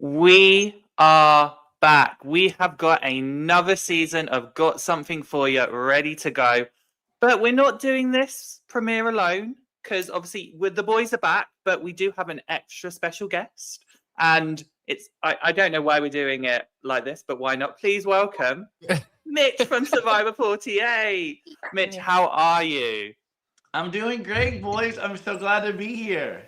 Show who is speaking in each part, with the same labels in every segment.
Speaker 1: We are back. We have got another season of Got Something For You ready to go. But we're not doing this premiere alone because obviously the boys are back, but we do have an extra special guest. And I don't know why we're doing it like this, but why not? Please welcome Mitch from Survivor 48. Mitch, how are you?
Speaker 2: I'm doing great, boys. I'm so glad to be here.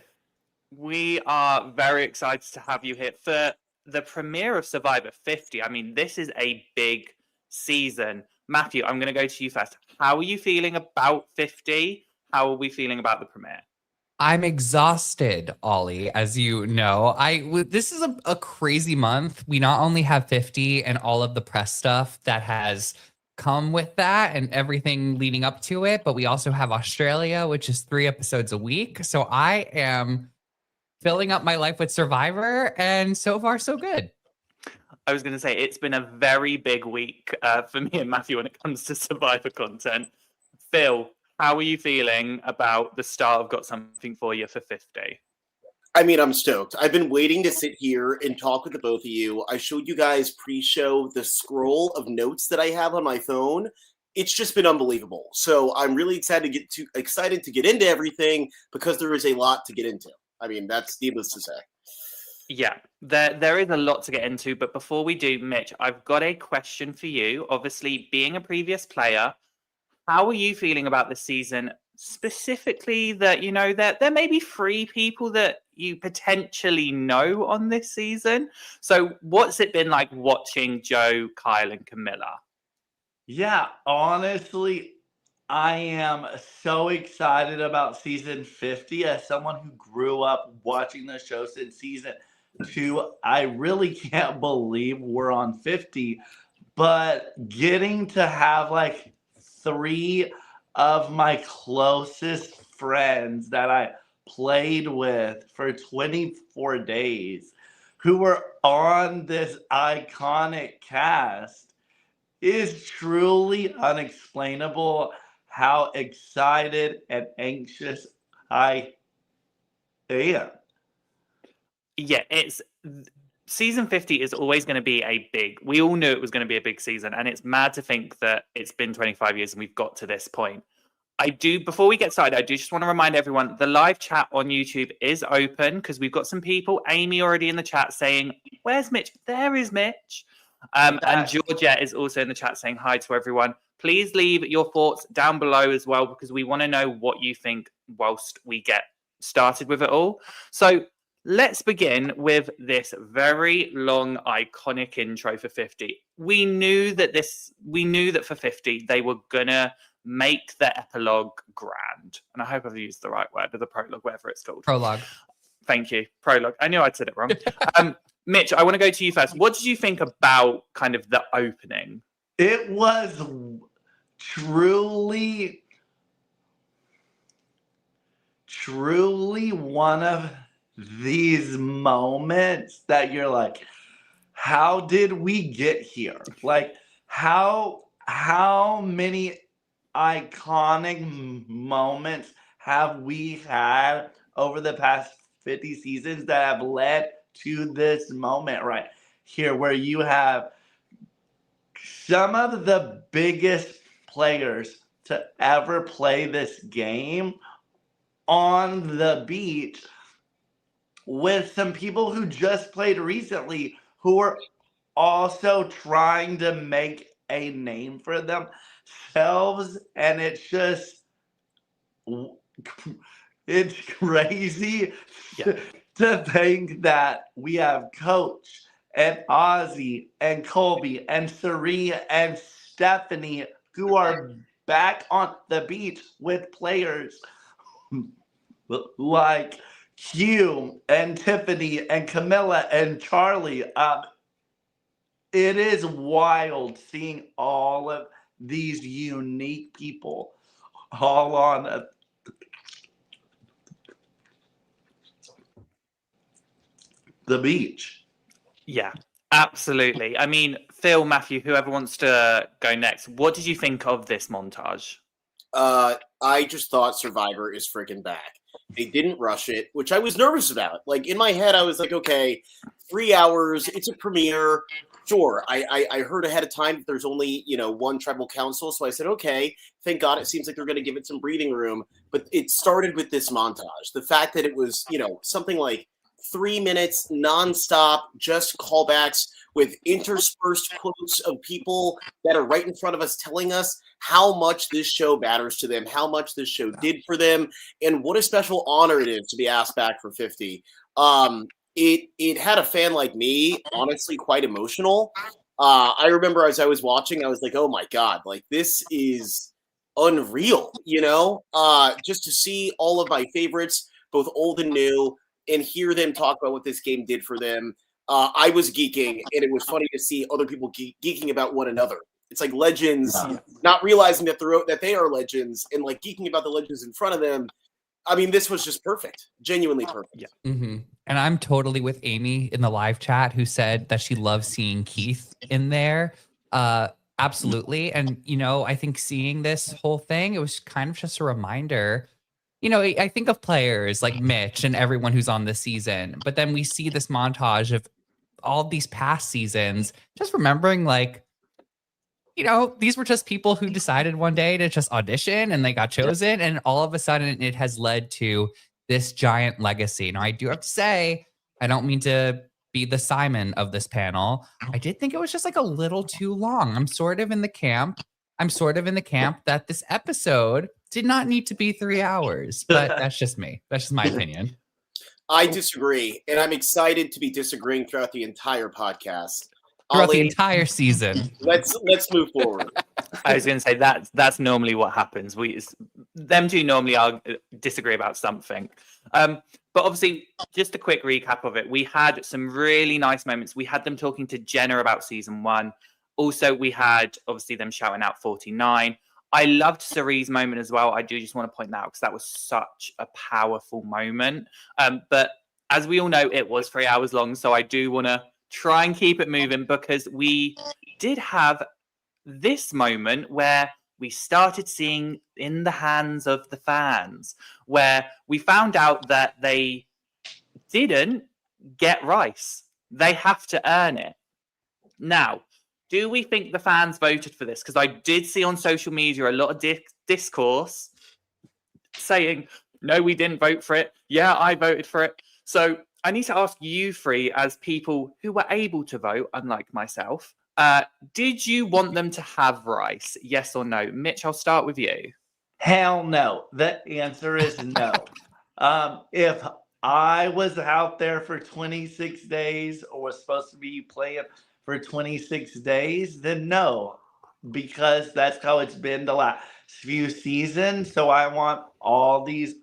Speaker 1: We are very excited to have you here for the premiere of Survivor 50. I mean, this is a big season. Matthew, I'm going to go to you first. How are you feeling about 50? How are we feeling about the premiere?
Speaker 3: I'm exhausted, Ollie, as you know. This is a crazy month. We not only have 50 and all of the press stuff that has come with that and everything leading up to it, but we also have Australia, which is 3 episodes a week. So I am filling up my life with Survivor, and so far, so good.
Speaker 1: I was going to say, it's been a very big week for me and Matthew when it comes to Survivor content. Phil, how are you feeling about the start of Got Something For You for 50?
Speaker 4: I mean, I'm stoked. I've been waiting to sit here and talk with the both of you. I showed you guys pre-show the scroll of notes that I have on my phone. It's just been unbelievable. So I'm really excited to get into everything because there is a lot to get into. I mean, that's needless to say.
Speaker 1: Yeah, there is a lot to get into, but before we do, Mitch, I've got a question for you. Obviously, being a previous player, how are you feeling about this season? Specifically, that there may be 3 people that you potentially know on this season. So, what's it been like watching Joe, Kyle, and Camilla?
Speaker 2: Yeah, honestly, I am so excited about season 50 as someone who grew up watching the show since season 2. I really can't believe we're on 50, but getting to have like 3 of my closest friends that I played with for 24 days who were on this iconic cast is truly unexplainable how excited and anxious I am.
Speaker 1: Yeah, season 50 is always going to be we all knew it was going to be a big season, and it's mad to think that it's been 25 years and we've got to this point. Before we get started, I do just want to remind everyone the live chat on YouTube is open because we've got some people, Amy already in the chat saying, "Where's Mitch?" There is Mitch. And Georgia is also in the chat saying hi to everyone. Please leave your thoughts down below as well because we want to know what you think whilst we get started with it all. So let's begin with this very long, iconic intro for 50. We knew that for 50 they were gonna make the epilogue grand, and I hope I've used the right word, or the prologue, whatever it's called.
Speaker 3: Prologue.
Speaker 1: Thank you. Prologue. I knew I'd said it wrong. Mitch, I want to go to you first. What did you think about kind of the opening?
Speaker 2: It was truly one of these moments that you're like, how did we get here? Like, how many iconic moments have we had over the past 50 seasons that have led to this moment right here, where you have some of the biggest players to ever play this game on the beach with some people who just played recently who are also trying to make a name for themselves. And it's just, it's crazy to think that we have Coach and Ozzy and Colby and Serena and Stephanie who are back on the beach with players like Hugh and Tiffany and Camilla and Charlie. It is wild seeing all of these unique people all on the beach.
Speaker 1: Yeah, absolutely. I mean, Phil, Matthew, whoever wants to go next, what did you think of this montage?
Speaker 4: I just thought Survivor is freaking back. They didn't rush it, which I was nervous about. Like in my head, I was like, okay, 3 hours, it's a premiere. Sure, I heard ahead of time that there's only, one tribal council. So I said, okay, thank God it seems like they're going to give it some breathing room. But it started with this montage. The fact that it was, something like 3 minutes nonstop, just callbacks with interspersed quotes of people that are right in front of us telling us how much this show matters to them, how much this show did for them, and what a special honor it is to be asked back for 50. It had a fan like me, honestly, quite emotional. I remember as I was watching, I was like, oh my God, like this is unreal, just to see all of my favorites, both old and new, and hear them talk about what this game did for them. I was geeking, and it was funny to see other people geeking about one another. It's like legends, not realizing that they are legends, and like geeking about the legends in front of them. I mean, this was just perfect, genuinely perfect.
Speaker 1: Yeah.
Speaker 3: Mm-hmm. And I'm totally with Amy in the live chat who said that she loves seeing Keith in there. Absolutely. And, I think seeing this whole thing, it was kind of just a reminder. I think of players like Mitch and everyone who's on this season, but then we see this montage of all of these past seasons, just remembering like, these were just people who decided one day to just audition and they got chosen. And all of a sudden it has led to this giant legacy. Now, I do have to say, I don't mean to be the Simon of this panel. I did think it was just like a little too long. I'm sort of in the camp that this episode did not need to be 3 hours, but that's just me. That's just my opinion.
Speaker 4: I disagree. And I'm excited to be disagreeing throughout the entire podcast.
Speaker 3: Throughout the entire season.
Speaker 4: Let's move forward.
Speaker 1: I was going to say that's normally what happens. Them two normally disagree about something. But obviously, just a quick recap of it. We had some really nice moments. We had them talking to Jenna about season 1. Also, we had obviously them shouting out 49. I loved Cerie's moment as well. I do just want to point that out because that was such a powerful moment. But as we all know, it was 3 hours long. So I do want to try and keep it moving because we did have this moment where we started seeing in the hands of the fans, where we found out that they didn't get rice. They have to earn it. Now, do we think the fans voted for this? Because I did see on social media a lot of discourse saying, no, we didn't vote for it. Yeah, I voted for it. So I need to ask you three, as people who were able to vote, unlike myself, did you want them to have rice? Yes or no? Mitch, I'll start with you.
Speaker 2: Hell no. The answer is no. If I was out there for 26 days or was supposed to be playing for 26 days, then no, because that's how it's been the last few seasons. So I want all these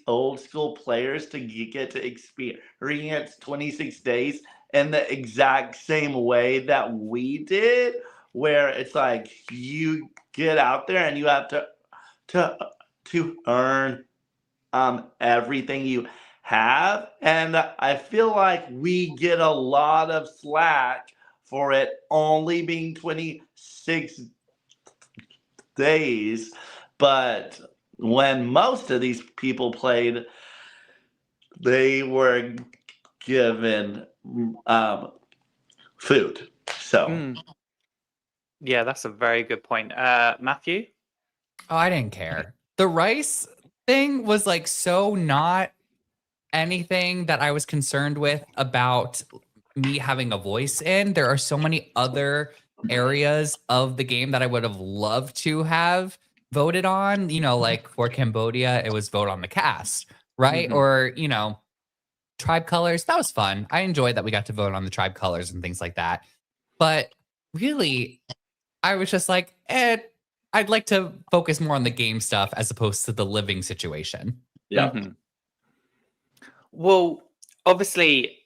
Speaker 2: old school players to get to experience 26 days in the exact same way that we did, where it's like you get out there and you have to earn everything you have. And I feel like we get a lot of slack for it only being 26 days, but when most of these people played, they were given food. So
Speaker 1: yeah, that's a very good point. Matthew?
Speaker 3: Oh, I didn't care. The rice thing was like so not anything that I was concerned with about me having a voice in. There are so many other areas of the game that I would have loved to have voted on, like for Cambodia, it was vote on the cast, right?
Speaker 1: Mm-hmm.
Speaker 3: Or, tribe colors. That was fun. I enjoyed that we got to vote on the tribe colors and things like that. But really, I was just like, I'd like to focus more on the game stuff as opposed to the living situation.
Speaker 2: yeah.
Speaker 1: Mm-hmm. Well, obviously,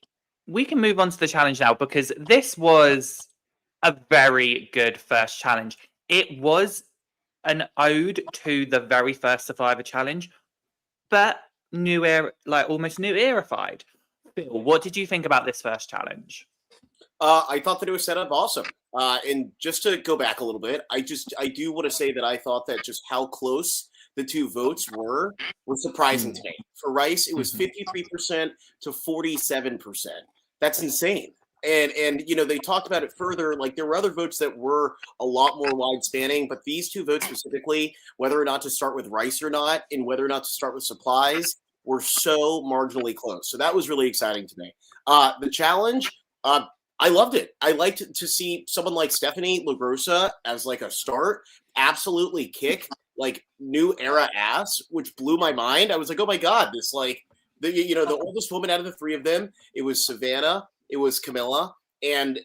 Speaker 1: we can move on to the challenge now because this was a very good first challenge. It was an ode to the very first Survivor challenge, but new era, like almost new era-fied. Bill, what did you think about this first challenge?
Speaker 4: I thought that it was set up awesome. And just to go back a little bit, I do want to say that I thought that just how close the two votes were surprising to me. For Rice, it was
Speaker 1: Mhm.
Speaker 4: 53% to 47%. That's insane. And you know, they talked about it further. Like, there were other votes that were a lot more wide spanning, but these two votes specifically, whether or not to start with Rice or not, and whether or not to start with supplies, were so marginally close. So that was really exciting to me. The challenge, I loved it. I liked to see someone like Stephanie LaGrossa as like a start, absolutely kick like new era ass, which blew my mind. I was like, oh my God, this like the oldest woman out of the three of them. It was Savannah, it was Camilla, and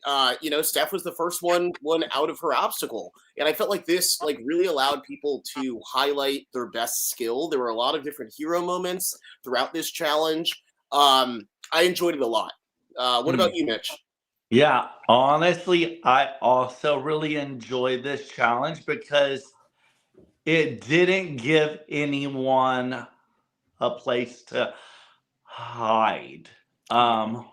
Speaker 4: Steph was the first one out of her obstacle. And I felt like this like really allowed people to highlight their best skill. There were a lot of different hero moments throughout this challenge. I enjoyed it a lot. What about you, Mitch?
Speaker 2: Yeah, honestly, I also really enjoyed this challenge because it didn't give anyone a place to hide. Um,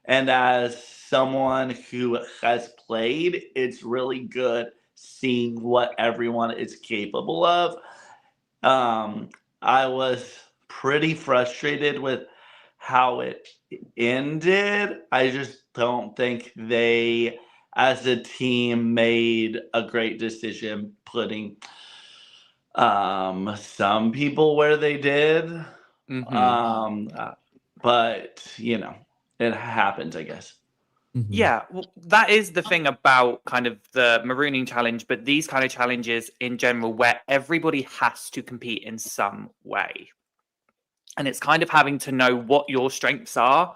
Speaker 2: and as someone who has played, it's really good seeing what everyone is capable of. I was pretty frustrated with how it ended. I just don't think they, as a team, made a great decision putting some people where they did. But it happens, I guess.
Speaker 1: Yeah, well, that is the thing about kind of the marooning challenge, but these kind of challenges in general where everybody has to compete in some way. And it's kind of having to know what your strengths are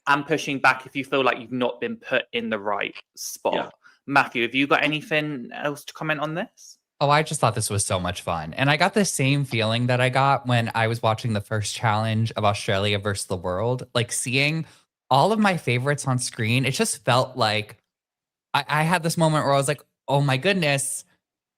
Speaker 1: and pushing back if you feel like you've not been put in the right spot.
Speaker 2: Yeah.
Speaker 1: Matthew, have you got anything else to comment on this?
Speaker 3: Oh, I just thought this was so much fun. And I got the same feeling that I got when I was watching the first challenge of Australia versus the world. Like, seeing all of my favorites on screen, it just felt like I had this moment where I was like, oh my goodness,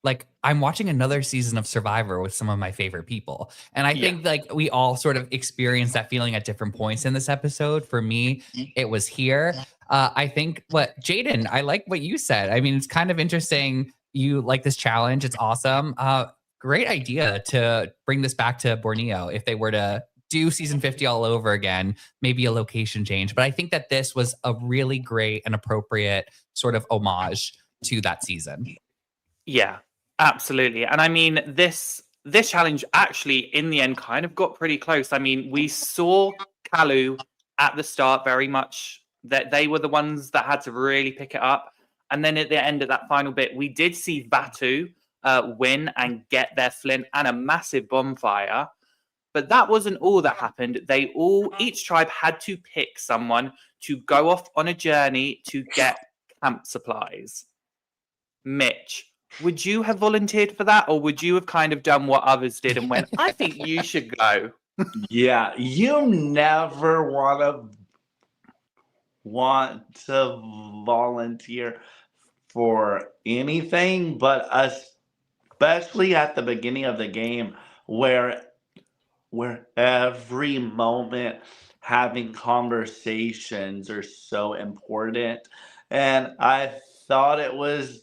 Speaker 3: like I'm watching another season of Survivor with some of my favorite people. And I think like we all sort of experienced that feeling at different points in this episode. For me, it was here. I think what Jaden, I like what you said. I mean, it's kind of interesting. You like this challenge. It's awesome. Great idea to bring this back to Borneo if they were to do season 50 all over again, maybe a location change. But I think that this was a really great and appropriate sort of homage to that season.
Speaker 1: Yeah, absolutely. And I mean, this challenge actually in the end kind of got pretty close. I mean, we saw Kalu at the start very much that they were the ones that had to really pick it up. And then at the end of that final bit, we did see Vatu win and get their flint and a massive bonfire. But that wasn't all that happened. Each tribe had to pick someone to go off on a journey to get camp supplies. Mitch, would you have volunteered for that, or would you have kind of done what others did and went, I think you should go?
Speaker 2: Yeah, you never want to volunteer for anything, but especially at the beginning of the game where every moment having conversations are so important. And I thought it was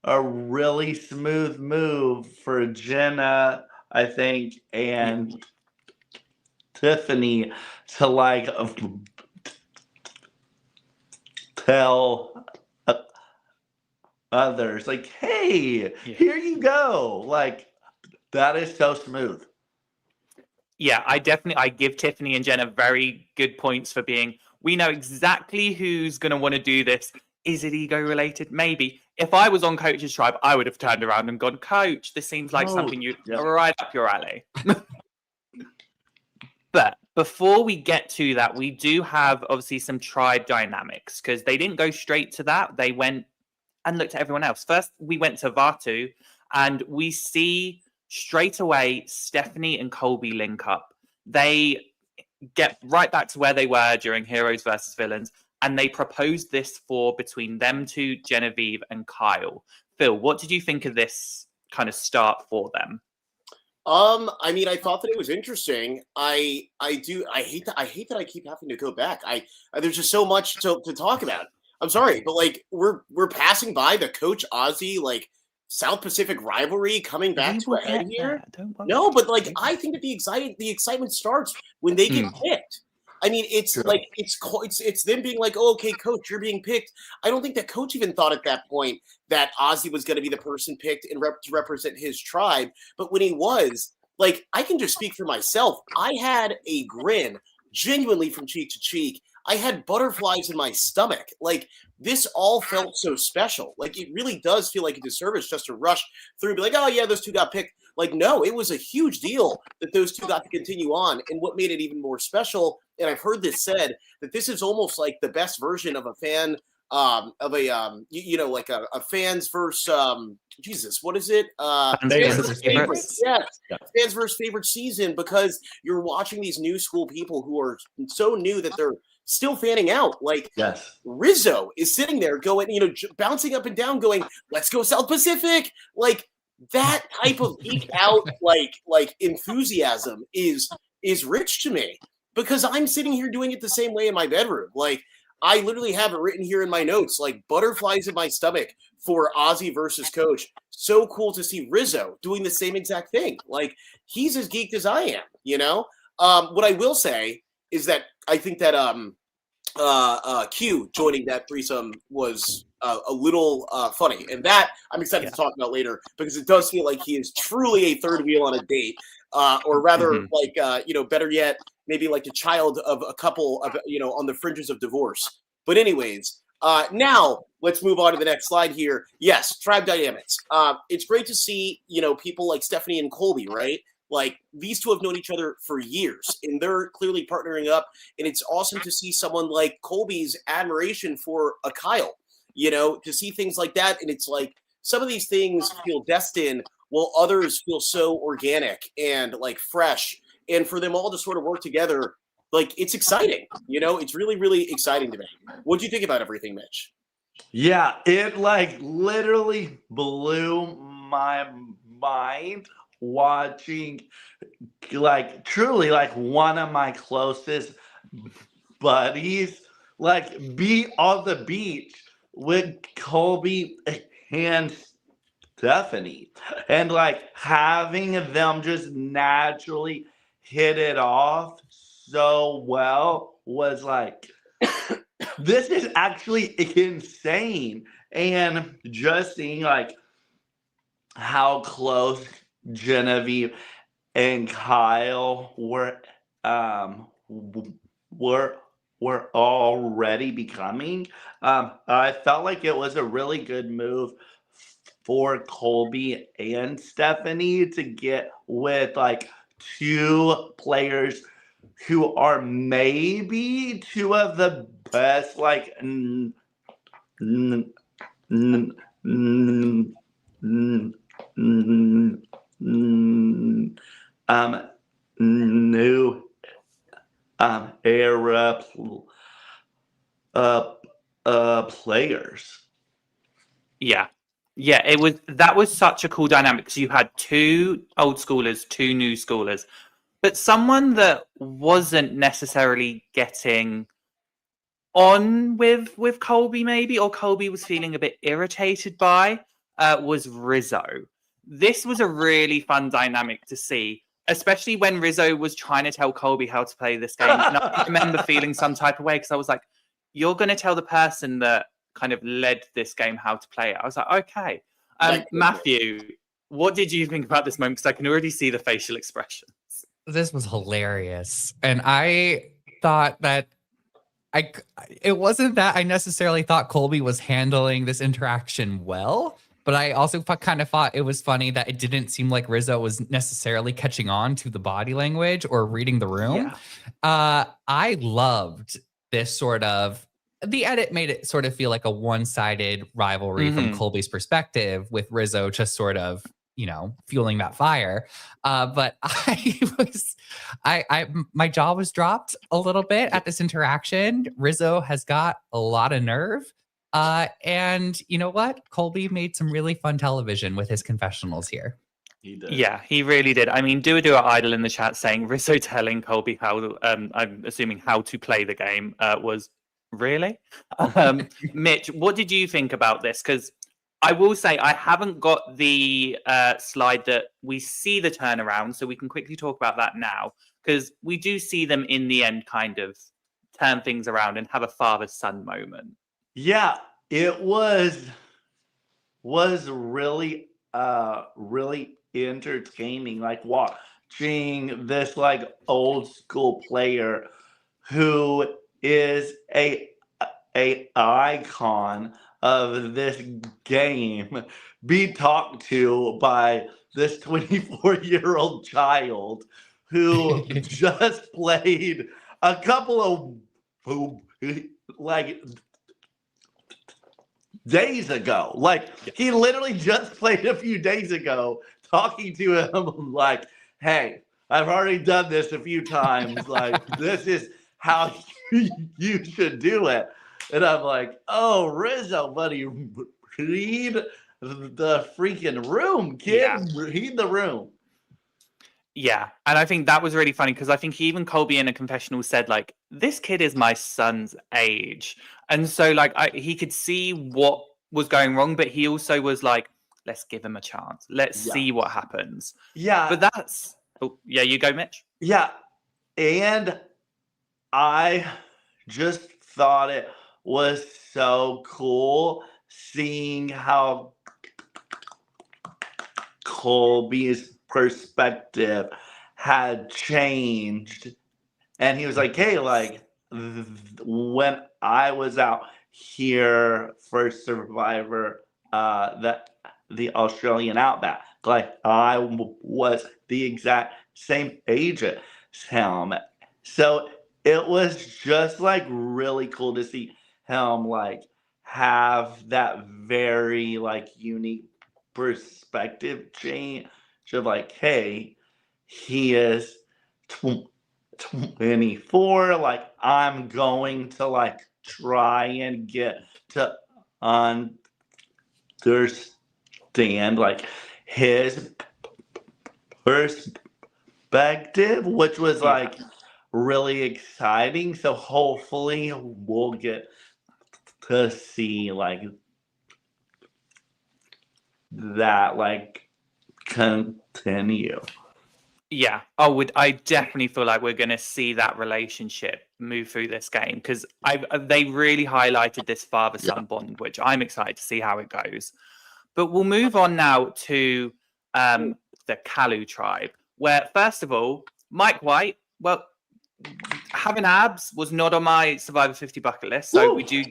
Speaker 2: a really smooth move for Jenna, I think, and Tiffany to like tell others like, hey, here you go. Like, that is so smooth.
Speaker 1: Yeah, I give Tiffany and Jenna very good points for being, we know exactly who's going to want to do this. Is it ego related? Maybe. If I was on Coach's tribe, I would have turned around and gone, Coach, this seems like something you'd right up your alley. But before we get to that, we do have obviously some tribe dynamics because they didn't go straight to that. They went and looked at everyone else. First, we went to Vatu and we see straight away Stephanie and Colby link up. They get right back to where they were during Heroes versus Villains, and they proposed this for between them two, Genevieve and Kyle. Phil, what did you think of this kind of start for them?
Speaker 4: I mean, I thought that it was interesting. I hate that I keep having to go back. There's just so much to talk about. I'm sorry, but like we're passing by the Coach Ozzy like South Pacific rivalry coming back
Speaker 1: We
Speaker 4: to
Speaker 1: will
Speaker 4: a head
Speaker 1: get
Speaker 4: here.
Speaker 1: there. Don't worry.
Speaker 4: No, but like I think that the excitement starts when they get picked. I mean, it's
Speaker 2: True.
Speaker 4: like it's them being like, oh, okay, coach, you're being picked. I don't think that coach even thought at that point that Ozzy was going to be the person picked and to represent his tribe. But when he was, like, I can just speak for myself. I had a grin genuinely from cheek to cheek. I had butterflies in my stomach. Like, this all felt so special. Like, it really does feel like a disservice just to rush through and be like, oh, yeah, those two got picked. Like, no, it was a huge deal that those two got to continue on. And what made it even more special, and I've heard this said, that this is almost like the best version of a fan, like a fans versus, Jesus, what is it?
Speaker 1: Fans
Speaker 3: versus
Speaker 1: favorites.
Speaker 4: Yes,
Speaker 2: Yeah.
Speaker 4: fans versus favorite season, because you're watching these new school people who are so new that they're still fanning out. Like,
Speaker 2: Yes.
Speaker 4: Rizzo is sitting there going, bouncing up and down, going, "Let's go South Pacific!" Like that type of geek out, like enthusiasm is rich to me, because I'm sitting here doing it the same way in my bedroom. Like, I literally have it written here in my notes, like butterflies in my stomach for Ozzy versus Coach. So cool to see Rizzo doing the same exact thing. Like, he's as geeked as I am. What I will say is that I think that Q joining that threesome was a little funny, and that I'm excited to talk about later, because it does feel like he is truly a third wheel on a date, or rather, like better yet, maybe like a child of a couple of on the fringes of divorce. But anyways, now let's move on to the next slide here. Yes, tribe dynamics. It's great to see people like Stephanie and Colby, right? Like, these two have known each other for years, and they're clearly partnering up. And it's awesome to see someone like Colby's admiration for a Kyle, to see things like that. And it's like some of these things feel destined, while others feel so organic and like fresh. And for them all to sort of work together, like, it's exciting. It's really, really exciting to me. What do you think about everything, Mitch?
Speaker 2: Yeah, it like literally blew my mind watching like truly like one of my closest buddies like be on the beach with Colby and Stephanie, and like having them just naturally hit it off so well was like, this is actually insane. And just seeing like how close Genevieve and Kyle were already becoming. I felt like it was a really good move for Colby and Stephanie to get with like two players who are maybe two of the best like new era players.
Speaker 1: Yeah, that was such a cool dynamic, because you had two old schoolers, two new schoolers, but someone that wasn't necessarily getting on with Colby, maybe, or Colby was feeling a bit irritated by, was Rizzo. This was a really fun dynamic to see, especially when Rizzo was trying to tell Colby how to play this game. And I remember feeling some type of way, because I was like, you're going to tell the person that kind of led this game how to play it. I was like, okay. Matthew, what did you think about this moment? Because I can already see the facial expressions.
Speaker 3: This was hilarious. And I thought that it wasn't that I necessarily thought Colby was handling this interaction well, but I also kind of thought it was funny that it didn't seem like Rizzo was necessarily catching on to the body language or reading the room.
Speaker 1: Yeah.
Speaker 3: I loved this sort of, the edit made it sort of feel like a one-sided rivalry from Colby's perspective, with Rizzo just sort of, fueling that fire. But my jaw was dropped a little bit at this interaction. Rizzo has got a lot of nerve. And you know what? Colby made some really fun television with his confessionals here.
Speaker 2: He did.
Speaker 1: Yeah, he really did. I mean, do idol in the chat saying Rizzo telling Colby how, I'm assuming how to play the game, was really. Mitch, what did you think about this? Because I will say I haven't got the slide that we see the turnaround, so we can quickly talk about that now, because we do see them in the end kind of turn things around and have a father-son moment.
Speaker 2: Yeah, it was really really entertaining, like watching this like old school player who is a icon of this game be talked to by this 24-year-old child who just played a couple of like days ago. Like he literally just played a few days ago, talking to him like, "Hey, I've already done this a few times. Like this is how you should do it." And I'm like, "Oh, Rizzo, buddy, read the freaking room, kid.
Speaker 1: Yeah.
Speaker 2: Read the room."
Speaker 1: Yeah, and I think that was really funny because I think even Colby in a confessional said like, "This kid is my son's age," and so like he could see what was going wrong, but he also was like, "Let's give him a chance. Let's see what happens."
Speaker 2: Yeah.
Speaker 1: But that's yeah, you go, Mitch.
Speaker 2: Yeah, and I just thought it was so cool seeing how Colby's perspective had changed. And he was like, "Hey, like when I was out here for Survivor, the Australian Outback, like I was the exact same age as him." So it was just like really cool to see him like have that very like unique perspective change of like, hey, he is 24, like I'm going to like try and get to understand like his perspective, which was like really exciting. So hopefully we'll get to see like that like continue.
Speaker 1: Yeah, I definitely feel like we're going to see that relationship move through this game because they really highlighted this father-son bond, which I'm excited to see how it goes. But we'll move on now to the Kalu tribe, where first of all, Mike White, well, having abs was not on my Survivor 50 bucket list, so we do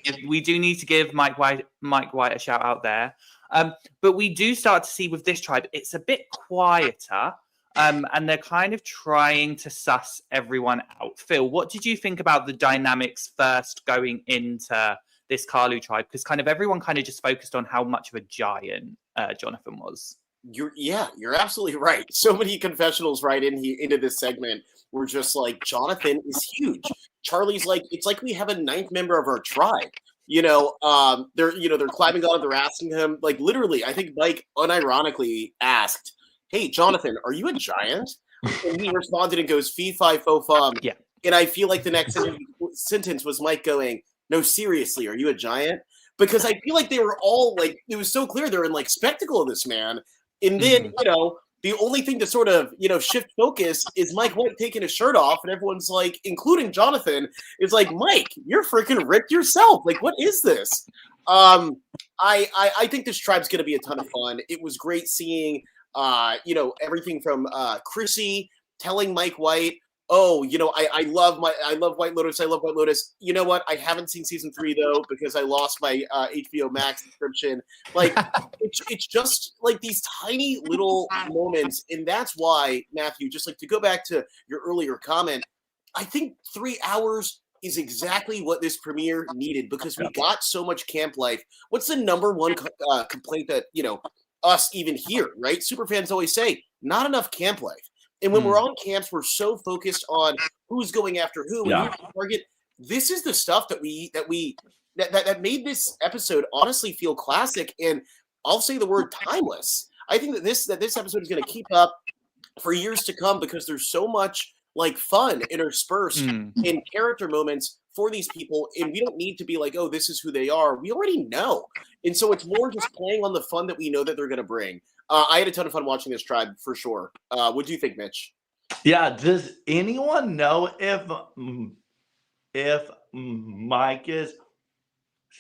Speaker 1: need to give Mike White a shout out there. But we do start to see with this tribe, it's a bit quieter. And they're kind of trying to suss everyone out. Phil, what did you think about the dynamics first going into this Kalu tribe? Because kind of everyone kind of just focused on how much of a giant Jonathan was.
Speaker 4: You're absolutely right. So many confessionals right into this segment were just like, Jonathan is huge. Charlie's like, it's like we have a ninth member of our tribe. They're climbing on, they're asking him, like literally, I think Mike unironically asked, "Hey, Jonathan, are you a giant?" And he responded and goes, "Fee, fi, fo, fum."
Speaker 1: Yeah.
Speaker 4: And I feel like the next sentence was Mike going, "No, seriously, are you a giant?" Because I feel like they were all like, it was so clear they're in like spectacle of this man. And then, the only thing to sort of, shift focus is Mike White taking his shirt off. And everyone's like, including Jonathan, is like, "Mike, you're freaking ripped yourself. Like, what is this?" I think this tribe's going to be a ton of fun. It was great seeing everything from Chrissy telling Mike White, "Oh, I love White Lotus. I love White Lotus. You know what? I haven't seen season 3 though because I lost my HBO Max subscription." Like it's just like these tiny little moments, and that's why, Matthew, just like to go back to your earlier comment, I think 3 hours is exactly what this premiere needed because we got so much camp life. What's the number one complaint that us even here, right? Superfans always say not enough camp life. And when we're on camps, we're so focused on who's going after who and who's the target. This is the stuff that made this episode honestly feel classic, and I'll say the word timeless. I think that this episode is going to keep up for years to come because there's so much like fun interspersed
Speaker 1: Mm.
Speaker 4: in character moments for these people, and we don't need to be like, oh, this is who they are. We already know, and so it's more just playing on the fun that we know that they're going to bring. I had a ton of fun watching this tribe for sure. What do you think, Mitch?
Speaker 2: Yeah, does anyone know if Mike is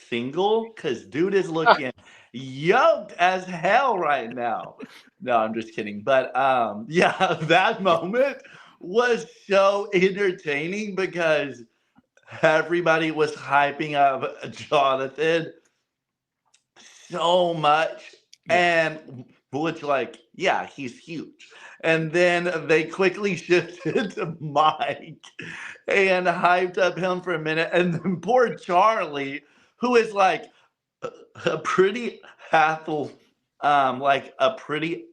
Speaker 2: single? Because dude is looking yoked as hell right now. No, I'm just kidding. But yeah, that moment was so entertaining because everybody was hyping up Jonathan so much. And Butch, like, yeah, he's huge. And then they quickly shifted to Mike and hyped up him for a minute. And then poor Charlie, who is like a pretty athlete, like a pretty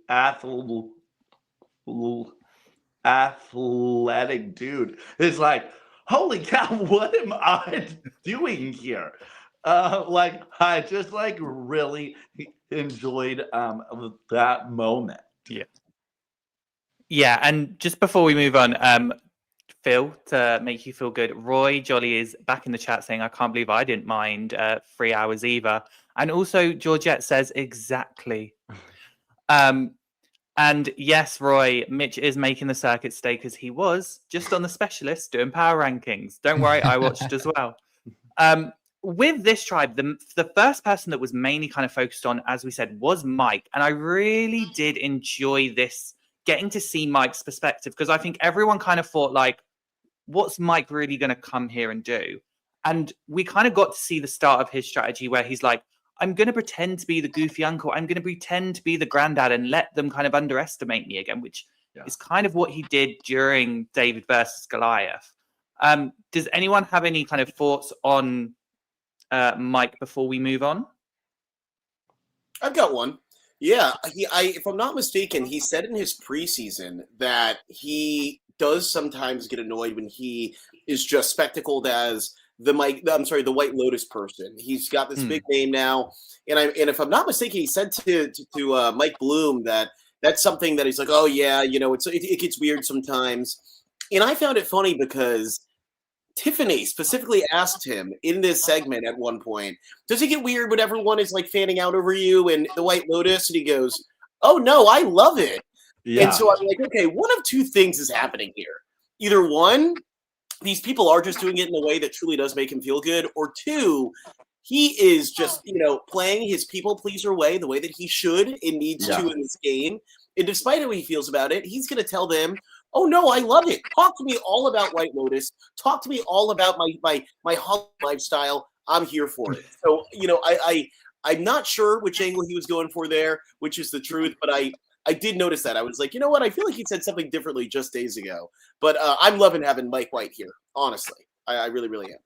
Speaker 2: athletic dude, is like, holy cow, what am I doing here? Like I just like really enjoyed that moment.
Speaker 1: Yeah, and just before we move on, Phil, to make you feel good, Roy Jolly is back in the chat saying, I can't believe I didn't mind 3 hours either. And also Georgette says exactly. And yes, Roy, Mitch is making the circuit stay because he was just on the specialist doing power rankings. Don't worry, I watched as well. With this tribe, the first person that was mainly kind of focused on, as we said, was Mike. And I really did enjoy this, getting to see Mike's perspective, because I think everyone kind of thought, like, what's Mike really going to come here and do? And we kind of got to see the start of his strategy where he's like, I'm going to pretend to be the goofy uncle. I'm going to pretend to be the granddad and let them kind of underestimate me again, which is kind of what he did during David versus Goliath. Does anyone have any kind of thoughts on Mike before we move on?
Speaker 4: I've got one. Yeah, if I'm not mistaken, he said in his preseason that he does sometimes get annoyed when he is just spectacled as the White Lotus person. He's got this big name now, and if I'm not mistaken, he said to Mike Bloom that that's something that he's like, oh yeah, it gets weird sometimes, and I found it funny because Tiffany specifically asked him in this segment at one point, does it get weird when everyone is like fanning out over you and the White Lotus? And he goes, oh no, I love it. Yeah. And so I'm like, okay, one of two things is happening here. Either one, these people are just doing it in a way that truly does make him feel good, or two, he is just, playing his people pleaser way, the way that he should and needs to in this game. And despite how he feels about it, he's going to tell them, oh no, I love it. Talk to me all about White Lotus. Talk to me all about my holiday lifestyle. I'm here for it. So, I'm not sure which angle he was going for there, which is the truth, but I did notice that. I was like, you know what? I feel like he said something differently just days ago. But I'm loving having Mike White here, honestly. I really, really am.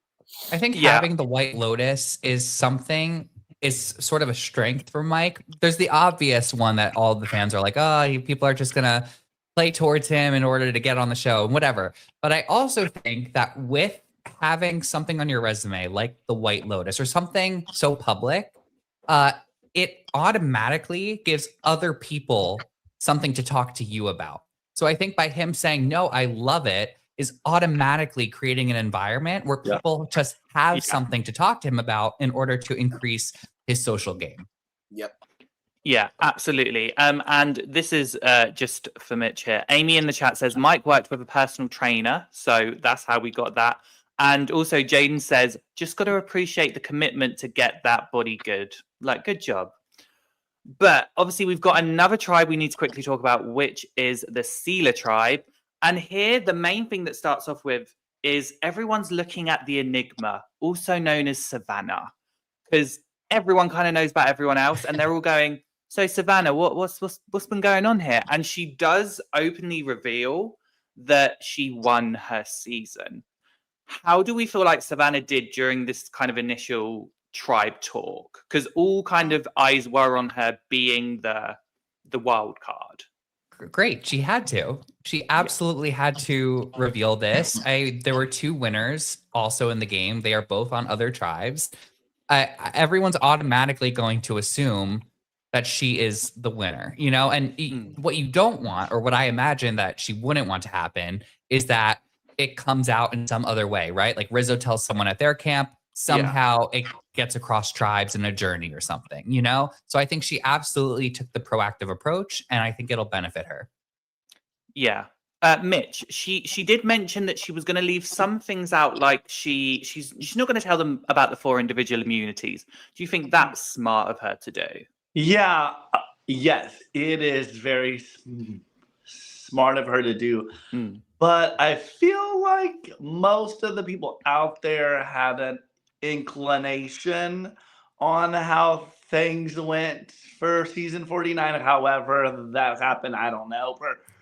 Speaker 3: I think having the White Lotus is sort of a strength for Mike. There's the obvious one that all the fans are like, oh, people are just going to play towards him in order to get on the show and whatever. But I also think that with having something on your resume like the White Lotus or something so public, it automatically gives other people something to talk to you about. So I think by him saying, no, I love it, is automatically creating an environment where people just have something to talk to him about in order to increase his social game.
Speaker 4: Yep.
Speaker 1: Yeah, absolutely. And this is just for Mitch here. Amy in the chat says, Mike worked with a personal trainer. So that's how we got that. And also Jaden says, just got to appreciate the commitment to get that body good. Like, good job. But obviously we've got another tribe we need to quickly talk about, which is the Sealer tribe. And here, the main thing that starts off with is everyone's looking at the Enigma, also known as Savannah, because everyone kind of knows about everyone else. And they're all going, so Savannah, what's been going on here? And she does openly reveal that she won her season. How do we feel like Savannah did during this kind of initial tribe talk? Because all kind of eyes were on her being the wild card.
Speaker 3: Great. She had to. She absolutely had to reveal this. There were 2 winners also in the game. They are both on other tribes. Everyone's automatically going to assume that she is the winner, and what you don't want, or what I imagine that she wouldn't want to happen, is that it comes out in some other way, right? Like Rizzo tells someone at their camp, somehow it gets across tribes in a journey or something, you know? So I think she absolutely took the proactive approach, and I think it'll benefit her.
Speaker 1: Yeah. Mitch, she did mention that she was going to leave some things out, like she's not going to tell them about the 4 individual immunities. Do you think that's smart of her to do?
Speaker 2: Yeah, yes, it is very smart of her to do. But I feel like most of the people out there had an inclination on how things went for season 49. However, that happened, I don't know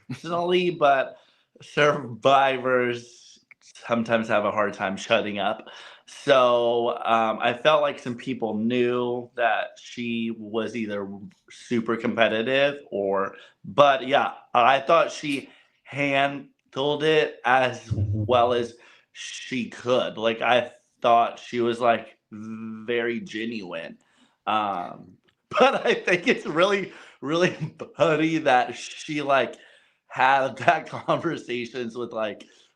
Speaker 2: personally, but survivors sometimes have a hard time shutting up. So I felt like some people knew that she was either super competitive but yeah, I thought she handled it as well as she could. Like, I thought she was like very genuine. But I think it's really, really funny that she like had that conversations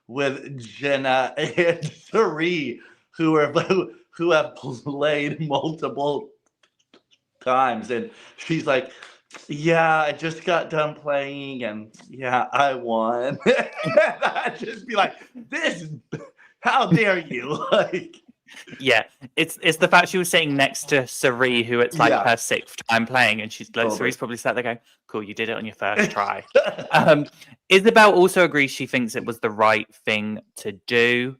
Speaker 2: with Jenna and Sari, who have played multiple times, and she's like, yeah, I just got done playing, and yeah, I won. I'd just be like, this, how dare you? Like,
Speaker 1: Yeah, it's the fact she was sitting next to Sari, who it's like her 6th time playing, and she's like, Sari's probably sat there going, "Cool, you did it on your first try." Isabel also agrees she thinks it was the right thing to do.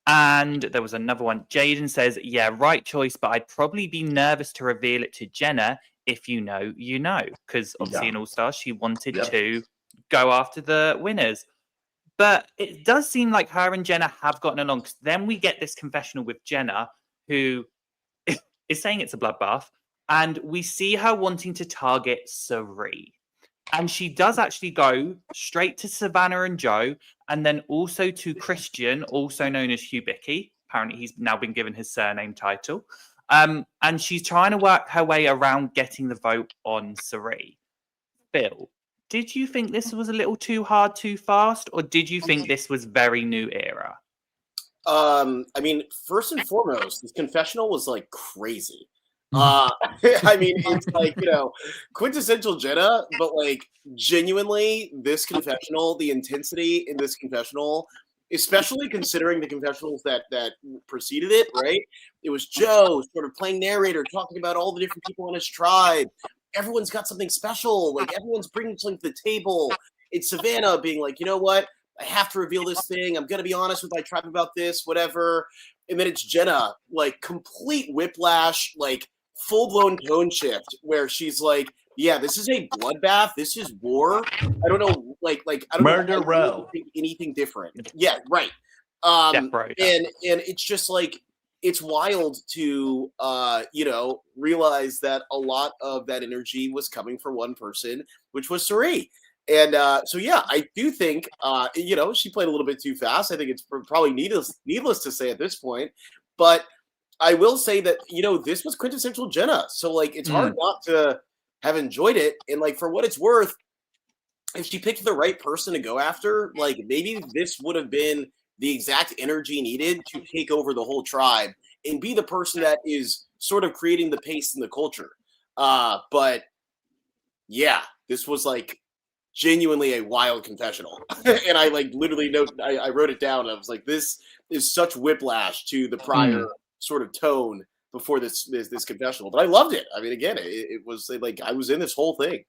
Speaker 1: And there was another one. Jaden says, "Yeah, right choice, but I'd probably be nervous to reveal it to Jenna. If you know, you know, because obviously in All Stars she wanted to go after the winners." But it does seem like her and Jenna have gotten along, because then we get this confessional with Jenna, who is saying it's a bloodbath, and we see her wanting to target Sari. And she does actually go straight to Savannah and Joe, and then also to Christian, also known as Hugh Bicky. Apparently, he's now been given his surname title. And she's trying to work her way around getting the vote on Sari. Phil, did you think this was a little too hard, too fast, or did you think this was very new era?
Speaker 4: I mean, first and foremost, this confessional was like crazy. I mean, it's like, quintessential Jenna, but like genuinely, this confessional, the intensity in this confessional, especially considering the confessionals that preceded it, right? It was Joe sort of playing narrator, talking about all the different people in his tribe. Everyone's got something special. Like, everyone's bringing something to the table. It's Savannah being like, you know what? I have to reveal this thing. I'm going to be honest with my tribe about this, whatever. And then it's Jenna, like, complete whiplash, like, full-blown tone shift, where she's like, yeah, this is a bloodbath. This is war. I don't know, like I don't
Speaker 2: Murder
Speaker 4: know
Speaker 2: Row.
Speaker 4: anything different. Yeah, right.
Speaker 1: Death Row,
Speaker 4: and it's just like, it's wild to realize that a lot of that energy was coming from one person, which was Sari. And so yeah, I do think she played a little bit too fast. I think it's probably needless to say at this point, but I will say that this was quintessential Jenna. So like, it's hard not to have enjoyed it. And like, for what it's worth, if she picked the right person to go after, like, maybe this would have been the exact energy needed to take over the whole tribe and be the person that is sort of creating the pace in the culture. But yeah, this was like genuinely a wild confessional. And I like literally I wrote it down. I was like, this is such whiplash to the prior sort of tone before this confessional. But I loved it. I mean, again, it was like I was in this whole thing.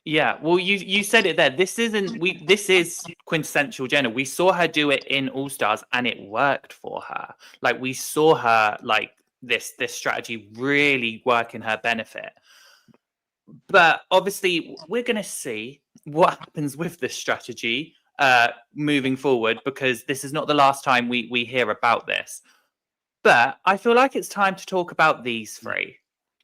Speaker 1: Yeah, well, you said it there. This is quintessential Jenna. We saw her do it in All Stars, and it worked for her. Like, we saw her like this strategy really work in her benefit. But obviously, we're going to see what happens with this strategy moving forward, because this is not the last time we hear about this. But I feel like it's time to talk about these three,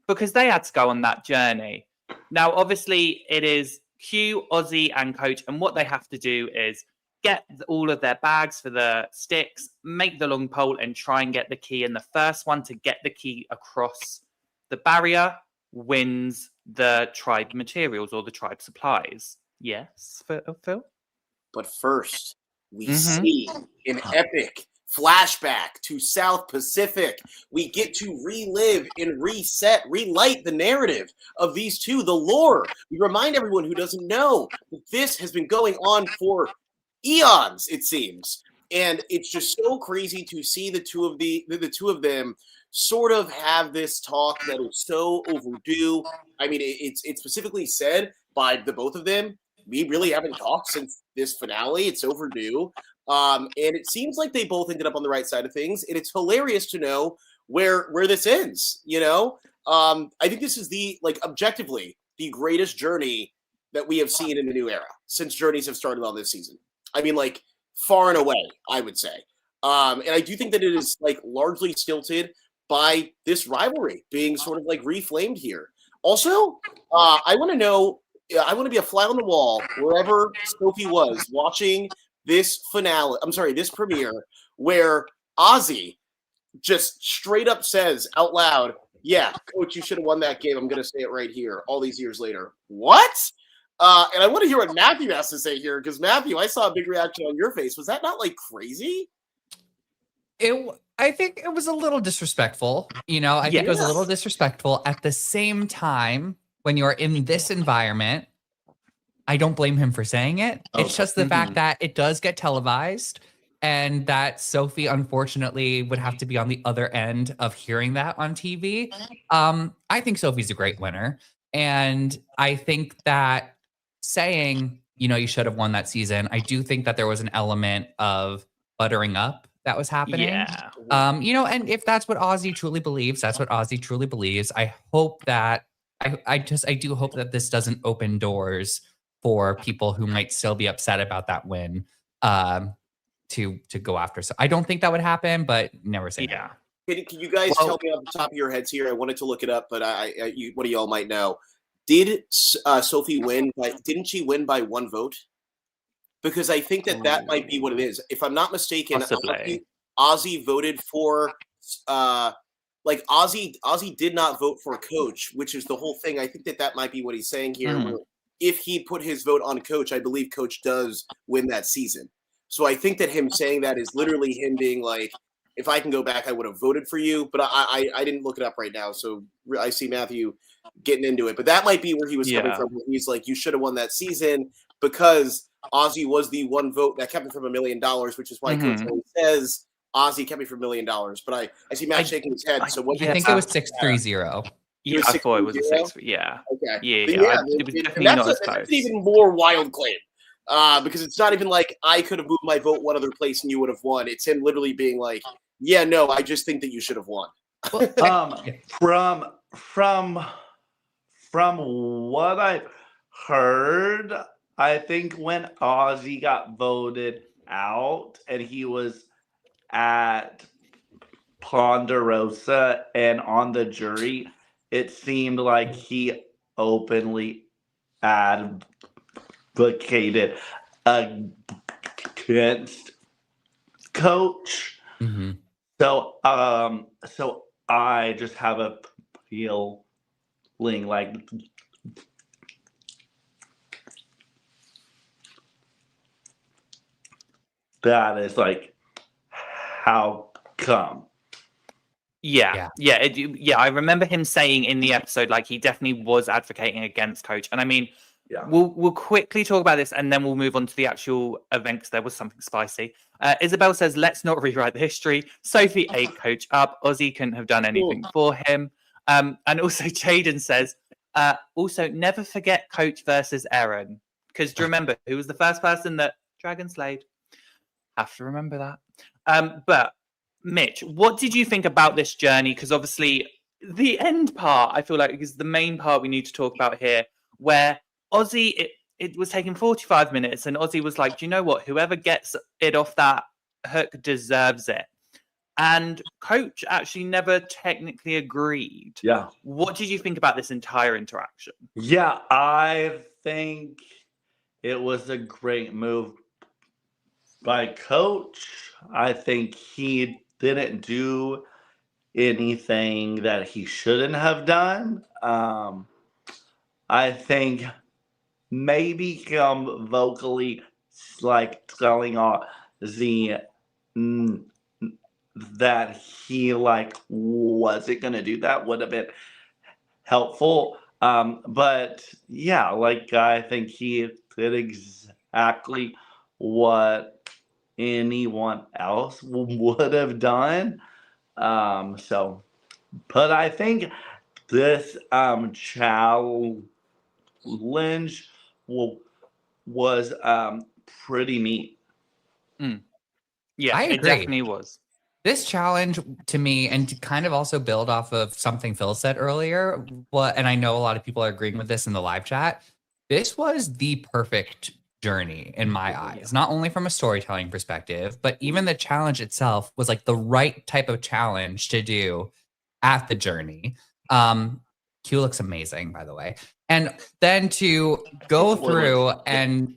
Speaker 1: because they had to go on that journey. Now, obviously, it is Q, Ozzy, and Coach, and what they have to do is get all of their bags for the sticks, make the long pole, and try and get the key. And the first one to get the key across the barrier wins the tribe materials or the tribe supplies. Yes, Phil?
Speaker 4: But first, we
Speaker 1: Mhm.
Speaker 4: see an epic flashback to South Pacific. We get to relive and relight the narrative of these two, the lore. We remind everyone who doesn't know that this has been going on for eons, it seems. And it's just so crazy to see the two of them sort of have this talk that is so overdue. I mean, it's specifically said by the both of them. We really haven't talked since this finale. It's overdue. And it seems like they both ended up on the right side of things. And it's hilarious to know where this ends, you know? I think this is objectively the greatest journey that we have seen in the new era since journeys have started on this season. I mean, like, far and away, I would say. And I do think that it is largely stilted by this rivalry being sort of reflamed here. Also, I want to know, I want to be a fly on the wall wherever Sophie was watching this finale. I'm sorry, this premiere where Ozzy just straight up says out loud, "Yeah, coach, you should have won that game. I'm going to say it right here all these years later." What? And I want to hear what Matthew has to say here, because Matthew, I saw a big reaction on your face. Was that not crazy?
Speaker 3: I think it was a little disrespectful. I think it was a little
Speaker 4: Yes.
Speaker 3: disrespectful. At the same time, when you're in this environment, I don't blame him for saying it. It's just the fact that it does get televised, and that Sophie, unfortunately, would have to be on the other end of hearing that on TV. I think Sophie's a great winner. And I think that saying, you should have won that season, I do think that there was an element of buttering up that was happening.
Speaker 1: Yeah.
Speaker 3: And if that's what Ozzy truly believes, that's what Ozzy truly believes. I hope that I do hope that this doesn't open doors for people who might still be upset about that win to go after. So I don't think that would happen, but never say
Speaker 1: Yeah.
Speaker 4: Can you guys tell me off the top of your heads here? I wanted to look it up, but one of y'all might know. Did Sophie win? Didn't she win by one vote? Because I think that might be what it is. If I'm not mistaken,
Speaker 1: Possibly.
Speaker 4: Ozzy voted for Ozzy did not vote for Coach, which is the whole thing. I think that might be what he's saying here. Where if he put his vote on Coach, I believe Coach does win that season. So I think that him saying that is literally him being like, if I can go back, I would have voted for you. But I didn't look it up right now. So I see Matthew getting into it. But that might be where he was coming from. He's like, you should have won that season because Ozzy was the one vote that kept him from $1 million, which is why Coach always says Ozzy kept me from $1 million. But I see Matt shaking his head. So what
Speaker 3: I think it was 630.
Speaker 1: Yeah, I thought it was a 6. Yeah.
Speaker 4: Okay.
Speaker 1: Yeah.
Speaker 4: It
Speaker 1: was definitely not as close.
Speaker 4: That's an even more wild claim. Because it's not even like I could have moved my vote one other place and you would have won. It's him literally being like, yeah, no, I just think that you should have won.
Speaker 2: From what I've heard, I think when Ozzy got voted out and he was at Ponderosa and on the jury, it seemed like he openly advocated against Coach. So I just have a feeling like that is how come.
Speaker 1: Yeah. I remember him saying in the episode, he definitely was advocating against Coach. And I mean, we'll quickly talk about this and then we'll move on to the actual event because there was something spicy. Isabel says, let's not rewrite the history. Sophie ate Coach up. Ozzy couldn't have done anything for him. And also Jaden says, also never forget Coach versus Aaron. Because do you remember who was the first person that Dragon slayed? Have to remember that. But Mitch, what did you think about this journey? Because obviously the end part, I feel like, is the main part we need to talk about here, where Ozzy, it was taking 45 minutes, and Ozzy was like, do you know what? Whoever gets it off that hook deserves it. And Coach actually never technically agreed.
Speaker 2: Yeah.
Speaker 1: What did you think about this entire interaction?
Speaker 2: Yeah, I think it was a great move by Coach. I think he didn't do anything that he shouldn't have done. I think maybe him vocally like telling Ozzy that he like wasn't gonna do that would have been helpful. But yeah, like I think he did exactly what anyone else would have done. So, but I think this challenge was pretty neat.
Speaker 1: Yeah,
Speaker 3: I
Speaker 1: it
Speaker 3: agree.
Speaker 1: definitely was.
Speaker 3: This challenge to me, and to kind of also build off of something Phil said earlier, and I know a lot of people are agreeing with this in the live chat, this was the perfect journey in my eyes, not only from a storytelling perspective, but even the challenge itself was like the right type of challenge to do at the journey. Q looks amazing, by the way. And then to go through and,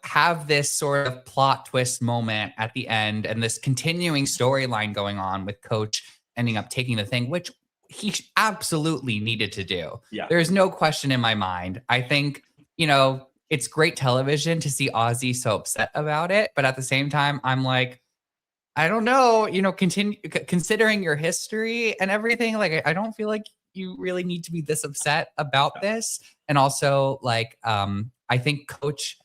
Speaker 3: have this sort of plot twist moment at the end and this continuing storyline going on with Coach ending up taking the thing, which he absolutely needed to do.
Speaker 2: Yeah.
Speaker 3: There's no question in my mind. I think, it's great television to see Ozzy so upset about it. But at the same time, I'm like, I don't know, considering your history and everything, like, I don't feel like you really need to be this upset about this. And also, like, I think Coach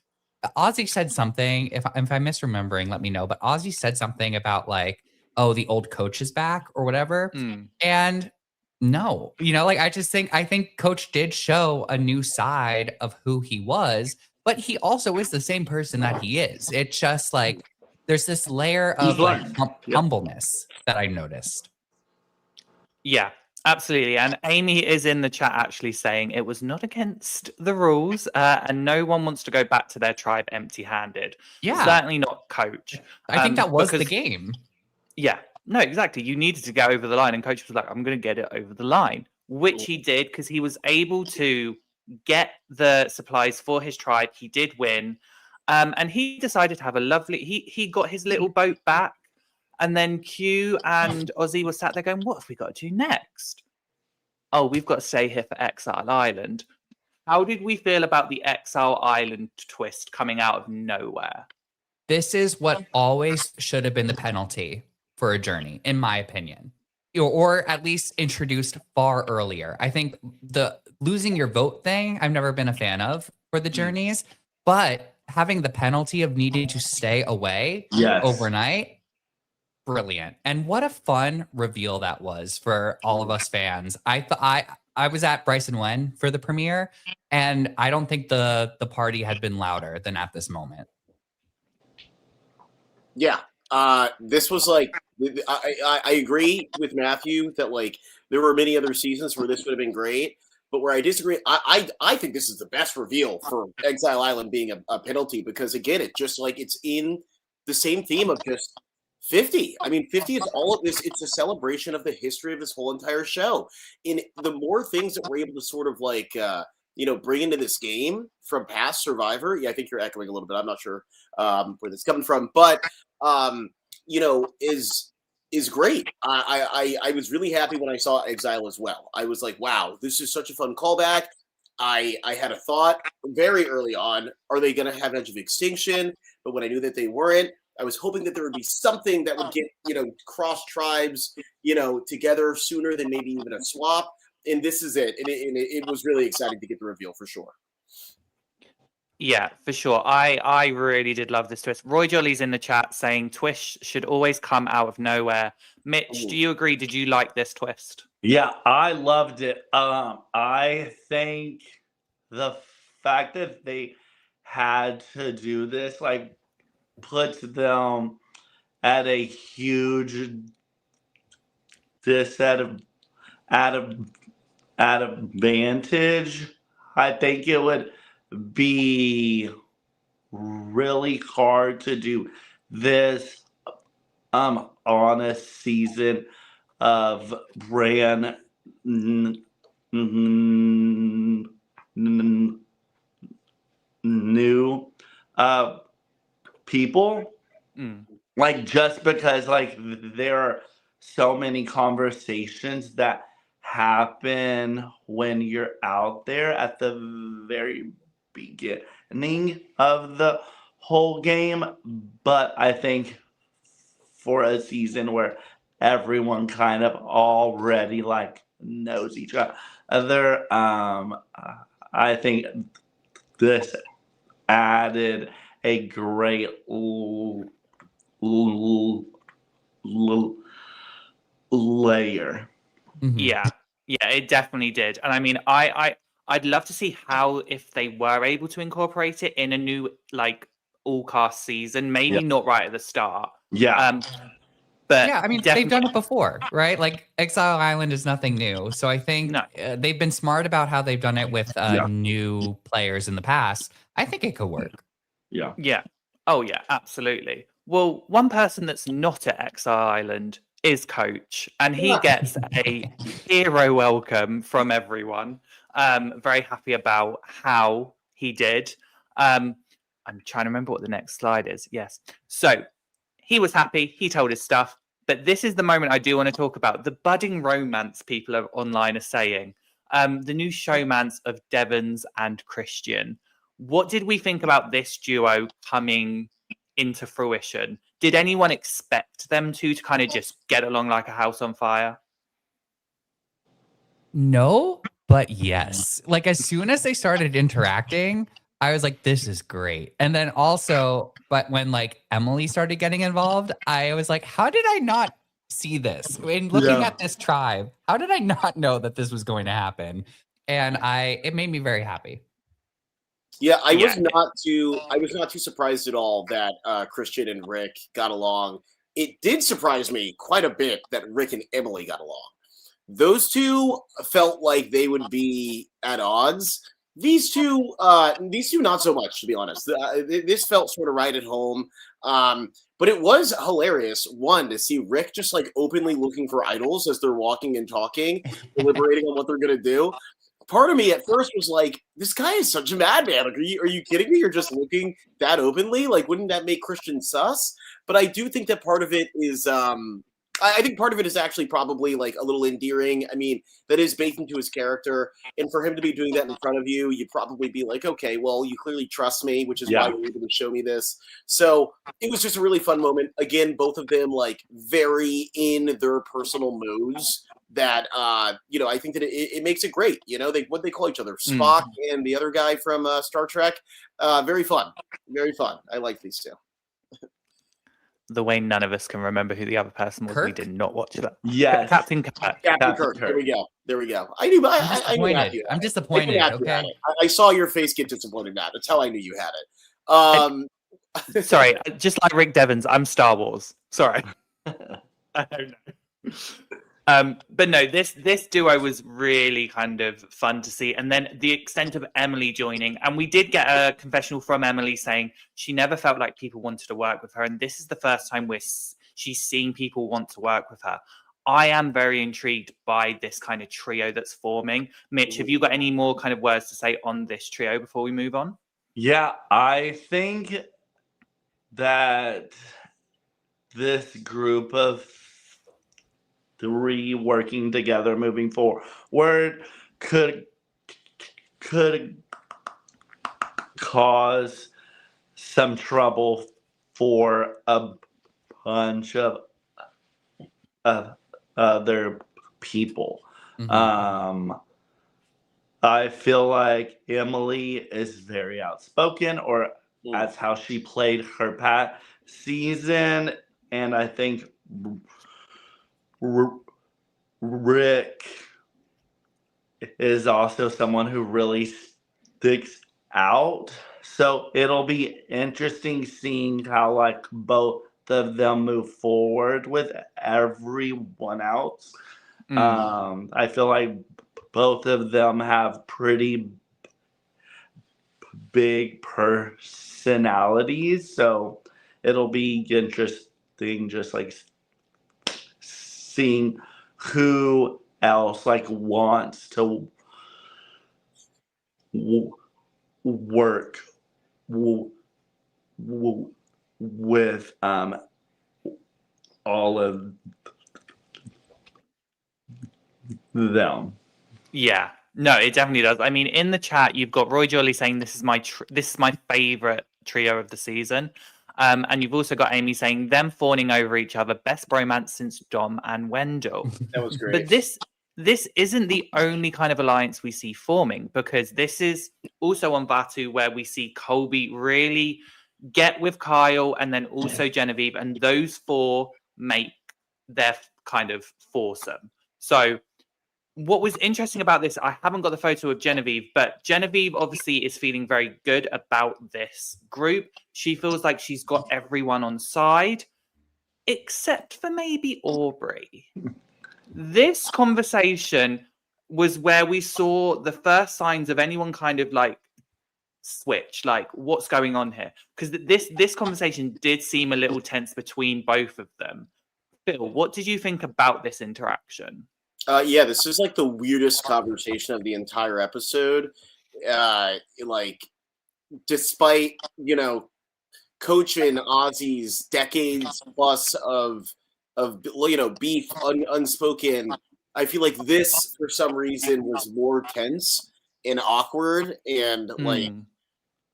Speaker 3: Ozzy said something, if I'm misremembering, let me know, but Ozzy said something about like, oh, the old coach is back or whatever. And no, like, I think Coach did show a new side of who he was, but he also is the same person that he is. It's just like, there's this layer of like humbleness that I noticed.
Speaker 1: Yeah, absolutely. And Amy is in the chat actually saying it was not against the rules, and no one wants to go back to their tribe empty-handed.
Speaker 3: Yeah.
Speaker 1: Certainly not Coach.
Speaker 3: I think that was the
Speaker 1: because-
Speaker 3: game.
Speaker 1: Yeah, no, exactly. You needed to get over the line, and Coach was like, I'm going to get it over the line, which he did because he was able to get the supplies for his tribe. He did win. And he decided to have a lovely, he got his little boat back. And then Q and Ozzy were sat there going, what have we got to do next? Oh, we've got to stay here for Exile Island. How did we feel about the Exile Island twist coming out of nowhere?
Speaker 3: This is what always should have been the penalty for a journey, in my opinion, or at least introduced far earlier. I think the losing your vote thing, I've never been a fan of for the journeys, but having the penalty of needing to stay away overnight, brilliant. And what a fun reveal that was for all of us fans. I was at Bryce and Wen for the premiere, and I don't think the party had been louder than at this moment.
Speaker 4: Yeah, this was like, I agree with Matthew that like there were many other seasons where this would have been great, but where I disagree, I think this is the best reveal for Exile Island being a penalty, because again, it just like it's in the same theme of just 50. I mean, 50 is all of this. It's a celebration of the history of this whole entire show. And the more things that we're able to sort of like, bring into this game from past Survivor. Yeah, I think you're echoing a little bit. I'm not sure where this is coming from, but is great. I was really happy when I saw Exile as well. I was like, wow, this is such a fun callback. I had a thought very early on, are they going to have Edge of Extinction? But when I knew that they weren't, I was hoping that there would be something that would get, cross tribes, together sooner than maybe even a swap. And this is it. And it was really exciting to get the reveal for sure.
Speaker 1: Yeah, for sure. I really did love this twist. Roy Jolly's in the chat saying twists should always come out of nowhere. Mitch, do you agree? Did you like this twist?
Speaker 2: Yeah, I loved it. I think the fact that they had to do this like puts them at a huge advantage. I think it would be really hard to do this on a season of brand new people. Like, just because like there are so many conversations that happen when you're out there at the very beginning of the whole game, but I think for a season where everyone kind of already like knows each other, I think this added a great layer.
Speaker 3: Mhm.
Speaker 1: Yeah, it definitely did. And I mean, I'd love to see how if they were able to incorporate it in a new like all cast season. Maybe
Speaker 2: Yeah.
Speaker 1: not right at the start.
Speaker 2: Yeah.
Speaker 1: But
Speaker 3: Yeah, I mean, they've
Speaker 1: definitely,
Speaker 3: done it before, right? Like Exile Island is nothing new. So I think
Speaker 1: No.
Speaker 3: they've been smart about how they've done it with
Speaker 2: Yeah.
Speaker 3: new players in the past. I think it could work.
Speaker 2: Yeah.
Speaker 1: Yeah. Oh yeah, absolutely. Well, one person that's not at Exile Island is Coach, and he gets a hero welcome from everyone. Very happy about how he did. I'm trying to remember what the next slide is. Yes. So he was happy. He told his stuff. But this is the moment I do want to talk about the budding romance people online are saying. The new showmance of Devons and Christian. What did we think about this duo coming into fruition? Did anyone expect them to kind of just get along like a house on fire?
Speaker 3: No, but yes. Like as soon as they started interacting, I was like, this is great. And then also, but when like Emily started getting involved, I was like, how did I not see this? In looking
Speaker 2: Yeah.
Speaker 3: at this tribe, how did I not know that this was going to happen? And it made me very happy.
Speaker 4: Yeah, I
Speaker 1: Yeah.
Speaker 4: was not too surprised at all that Christian and Rick got along. It did surprise me quite a bit that Rick and Emily got along. Those two felt like they would be at odds. These two not so much, to be honest. This felt sort of right at home. But it was hilarious, one, to see Rick just like openly looking for idols as they're walking and talking, deliberating on what they're going to do. Part of me at first was like, this guy is such a madman. Like, are you kidding me? You're just looking that openly? Like, wouldn't that make Christian sus? But I do think that part of it is I think part of it is actually probably like a little endearing. I mean, that is baked into his character. And for him to be doing that in front of you, you'd probably be like, okay, well, you clearly trust me, which is why you're able to show me this. So it was just a really fun moment. Again, both of them like very in their personal modes that, I think that it makes it great. What they call each other, Spock and the other guy from Star Trek. Very fun. Very fun. I like these two.
Speaker 1: The way none of us can remember who the other person was. We
Speaker 3: Kirk?
Speaker 1: did not watch that.
Speaker 2: Yes.
Speaker 1: Captain Kirk.
Speaker 4: Captain Kirk. There we go. I knew. I knew Matthew.
Speaker 3: I'm disappointed. Okay.
Speaker 4: I saw your face get disappointed, Matt. That's how I knew you had it.
Speaker 1: Sorry, just like Rick Devons, I'm Star Wars. Sorry. I don't know. But no, this duo was really kind of fun to see. And then the extent of Emily joining. And we did get a confessional from Emily saying she never felt like people wanted to work with her. And this is the first time she's seeing people want to work with her. I am very intrigued by this kind of trio that's forming. Mitch, have you got any more kind of words to say on this trio before we move on?
Speaker 2: Yeah, I think that this group of three working together moving forward could cause some trouble for a bunch of other people.
Speaker 3: Mhm.
Speaker 2: I feel like Emily is very outspoken, or that's how she played her past season, and I think Rick is also someone who really sticks out. So it'll be interesting seeing how like both of them move forward with everyone else. I feel like both of them have pretty big personalities, so it'll be interesting just like seeing who else like wants to work with all of them.
Speaker 1: Yeah, no, it definitely does. I mean, in the chat, you've got Roy Jolly saying this is my favorite trio of the season. And you've also got Amy saying them fawning over each other, best bromance since Dom and Wendell.
Speaker 4: That was great.
Speaker 1: But this isn't the only kind of alliance we see forming, because this is also on Batu where we see Colby really get with Kyle and then also Genevieve, and those four make their kind of foursome. So what was interesting about this, I haven't got the photo of Genevieve, but Genevieve obviously is feeling very good about this group. She feels like she's got everyone on side, except for maybe Aubrey. This conversation was where we saw the first signs of anyone kind of like switch, like what's going on here? Because this conversation did seem a little tense between both of them. Phil, what did you think about this interaction?
Speaker 4: Yeah, this is like the weirdest conversation of the entire episode. Like, despite, you know, Coach and Ozzy's decades plus of you know, beef unspoken, I feel like this for some reason was more tense and awkward, and like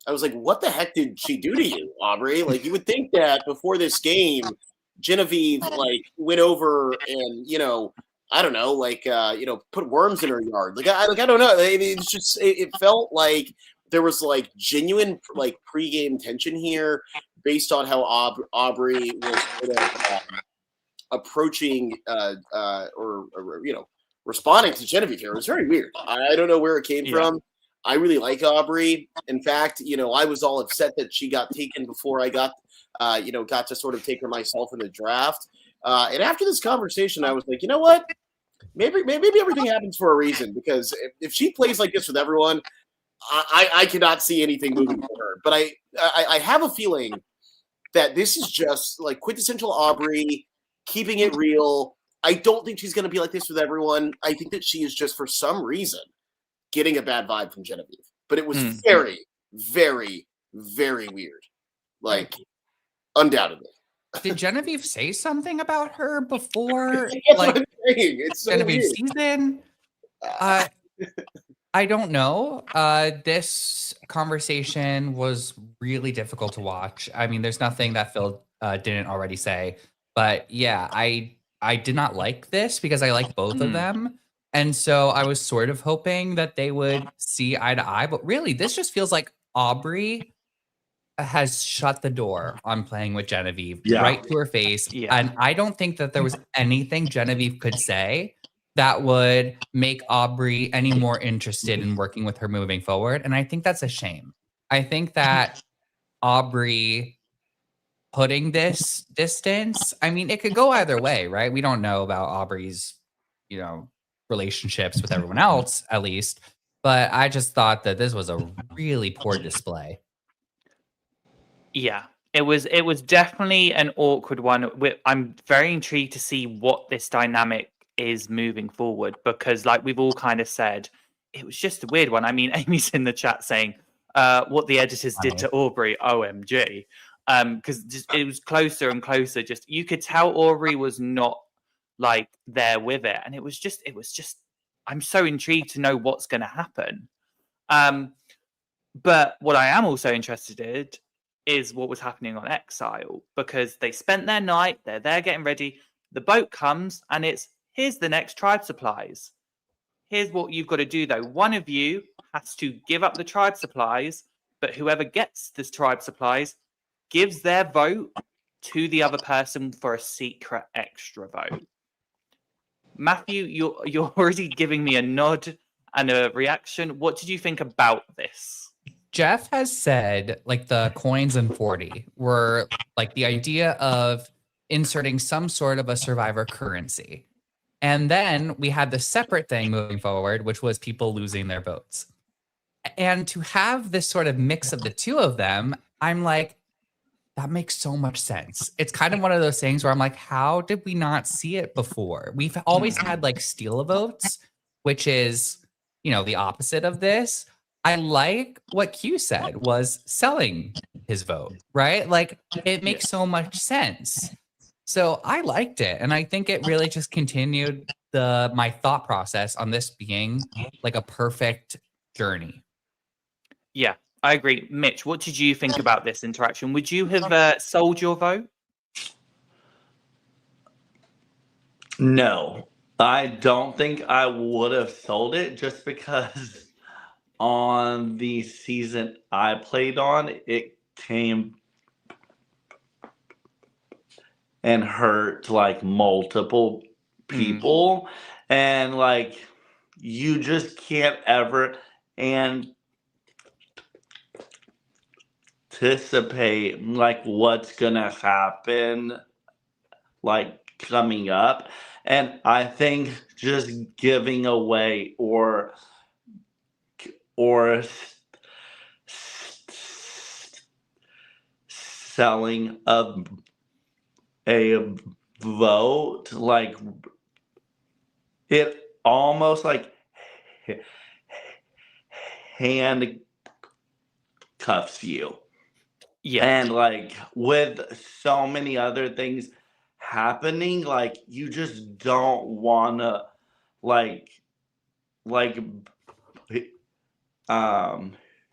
Speaker 4: I was like, what the heck did she do to you, Aubrey? Like, you would think that before this game, Genevieve like went over and, you know, I don't know, like you know, put worms in her yard. Like I don't know. I mean, it's just it felt like there was like genuine like pregame tension here, based on how Aubrey was sort of approaching or you know, responding to Genevieve here. It was very weird. I don't know where it came from. I really like Aubrey. In fact, you know, I was all upset that she got taken before I got you know, got to sort of take her myself in the draft. And after this conversation, I was like, you know what? Maybe everything happens for a reason, because if she plays like this with everyone, I cannot see anything moving for her. But I have a feeling that this is just like quintessential Aubrey, keeping it real. I don't think she's going to be like this with everyone. I think that she is just, for some reason, getting a bad vibe from Genevieve. But it was very, very, very weird. Like, undoubtedly.
Speaker 3: Did Genevieve say something about her before?
Speaker 4: That's
Speaker 3: like
Speaker 4: what I'm saying. It's so
Speaker 3: Genevieve
Speaker 4: weird.
Speaker 3: season? I don't know. This conversation was really difficult to watch. I mean, there's nothing that Phil didn't already say. But yeah, I did not like this because I like both of them. And so I was sort of hoping that they would see eye to eye. But really, this just feels like Aubrey has shut the door on playing with Genevieve right to her face. And I don't think that there was anything Genevieve could say that would make Aubrey any more interested in working with her moving forward. And I think that's a shame. I think that Aubrey putting this distance, I mean, it could go either way, right? We don't know about Aubrey's, you know, relationships with everyone else, at least. But I just thought that this was a really poor display.
Speaker 1: Yeah, it was definitely an awkward one. I'm very intrigued to see what this dynamic is moving forward, because like we've all kind of said, it was just a weird one. I mean, Amy's in the chat saying what the editors did to Aubrey, OMG. Because it was closer and closer. Just you could tell Aubrey was not like there with it, and it was just I'm so intrigued to know what's going to happen. But what I am also interested in is what was happening on Exile, because they spent their night, they're there getting ready, the boat comes and it's, here's the next tribe supplies. Here's what you've got to do though. One of you has to give up the tribe supplies, but whoever gets this tribe supplies gives their vote to the other person for a secret extra vote. Matthew, you're already giving me a nod and a reaction. What did you think about this?
Speaker 3: Jeff has said like the coins and 40 were like the idea of inserting some sort of a survivor currency. And then we had the separate thing moving forward, which was people losing their votes. And to have this sort of mix of the two of them, I'm like, that makes so much sense. It's kind of one of those things where I'm like, how did we not see it before? We've always had like steal votes, which is, you know, the opposite of this. I like what Q said was selling his vote, right? Like it makes so much sense. So I liked it. And I think it really just continued my thought process on this being like a perfect journey.
Speaker 1: Yeah, I agree. Mitch, what did you think about this interaction? Would you have sold your vote?
Speaker 2: No, I don't think I would have sold it just because on the season I played on, it came and hurt like multiple people. And like, you just can't ever anticipate like what's gonna happen like coming up. And I think just giving away or selling a vote, like it almost like handcuffs you.
Speaker 1: Yeah.
Speaker 2: And like with so many other things happening, like you just don't wanna like like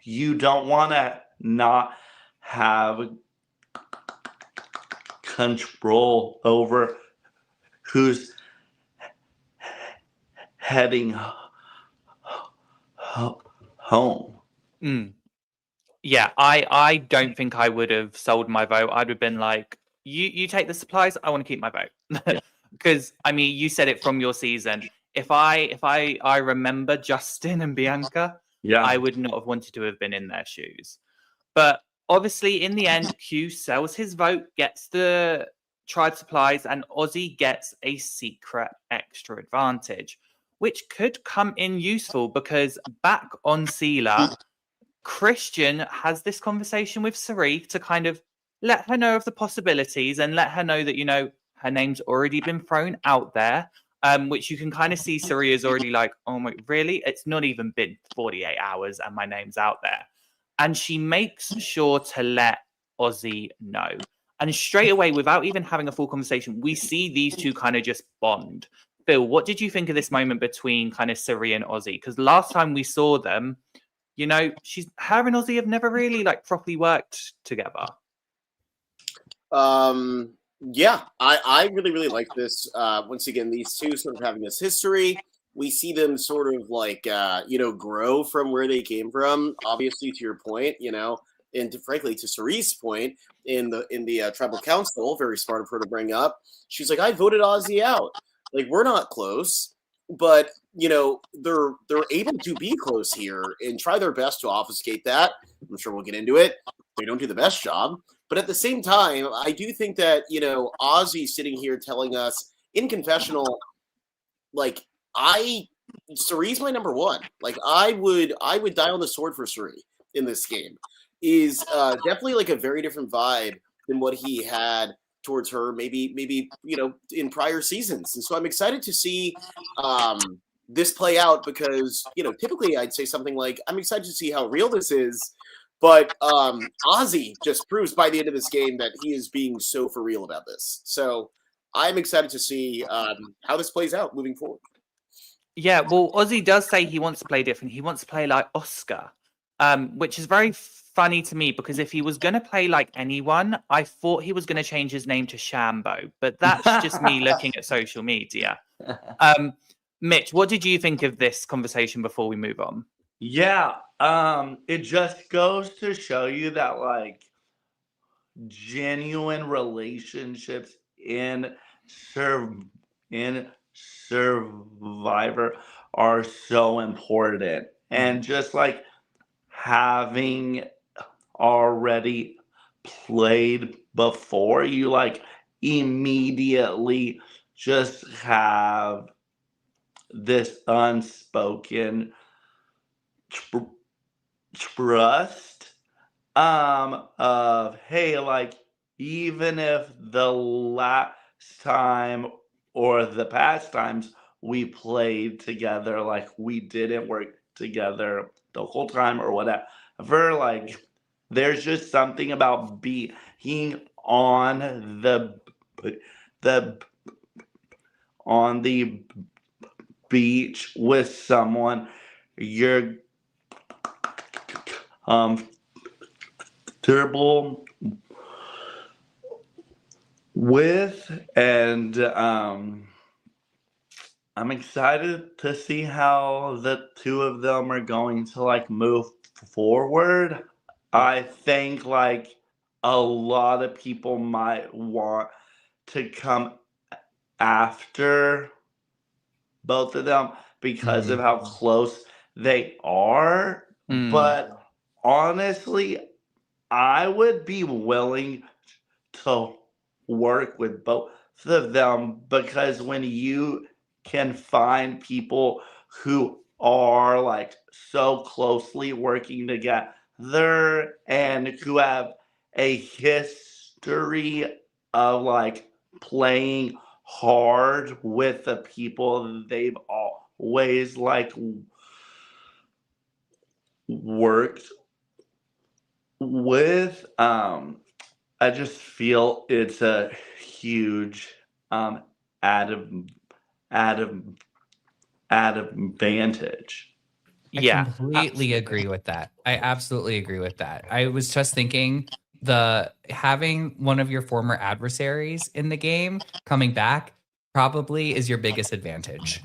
Speaker 2: you don't wanna not have control over who's heading home.
Speaker 1: Yeah, I don't think I would have sold my vote. I'd have been like, you take the supplies, I want to keep my vote.
Speaker 2: Yeah.
Speaker 1: Because I mean, you said it from your season. If I remember Justin and Bianca,
Speaker 2: Yeah.
Speaker 1: I would not have wanted to have been in their shoes. But obviously, in the end, Q sells his vote, gets the tried supplies, and Ozzy gets a secret extra advantage, which could come in useful because back on Sela, Christian has this conversation with Sari to kind of let her know of the possibilities and let her know that, you know, her name's already been thrown out there, which you can kind of see Sari is already like, oh my, really? It's not even been 48 hours and my name's out there. And she makes sure to let Ozzy know. And straight away, without even having a full conversation, we see these two kind of just bond. Phil, what did you think of this moment between kind of Sari and Ozzy? Because last time we saw them, you know, her and Ozzy have never really like properly worked together.
Speaker 4: Yeah, I really, really like this. Once again, these two sort of having this history. We see them sort of like, grow from where they came from. Obviously, to your point, and frankly, to Cerise's point in the tribal council, very smart of her to bring up. She's like, I voted Ozzy out. Like, we're not close, but they're able to be close here and try their best to obfuscate that. I'm sure we'll get into it. They don't do the best job. But at the same time, I do think that, Ozzy sitting here telling us in confessional, like, Cerise's my number one. Like, I would die on the sword for Cerise in this game. Is definitely like a very different vibe than what he had towards her, maybe in prior seasons. And so I'm excited to see this play out because, typically I'd say something like, I'm excited to see how real this is. But Ozzy just proves by the end of this game that he is being so for real about this. So I'm excited to see how this plays out moving forward.
Speaker 1: Yeah, well, Ozzy does say he wants to play different. He wants to play like Oscar, which is very funny to me because if he was going to play like anyone, I thought he was going to change his name to Shambo. But that's just me looking at social media. Mitch, what did you think of this conversation before we move on?
Speaker 2: Yeah, it just goes to show you that like genuine relationships in Survivor are so important. And just like having already played before, you like immediately just have this unspoken trust of, hey, like, even if the last time or the past times we played together, like we didn't work together the whole time or whatever, like there's just something about being on the beach with someone you're comfortable with, and I'm excited to see how the two of them are going to like move forward. I think like a lot of people might want to come after both of them because of how close they are. But honestly, I would be willing to work with both of them because when you can find people who are like so closely working together and who have a history of like playing hard with the people they've always like worked with, I just feel it's a huge added added advantage.
Speaker 3: I
Speaker 1: Yeah,
Speaker 3: completely agree with that. I absolutely agree with that. I was just thinking the having one of your former adversaries in the game coming back probably is your biggest advantage.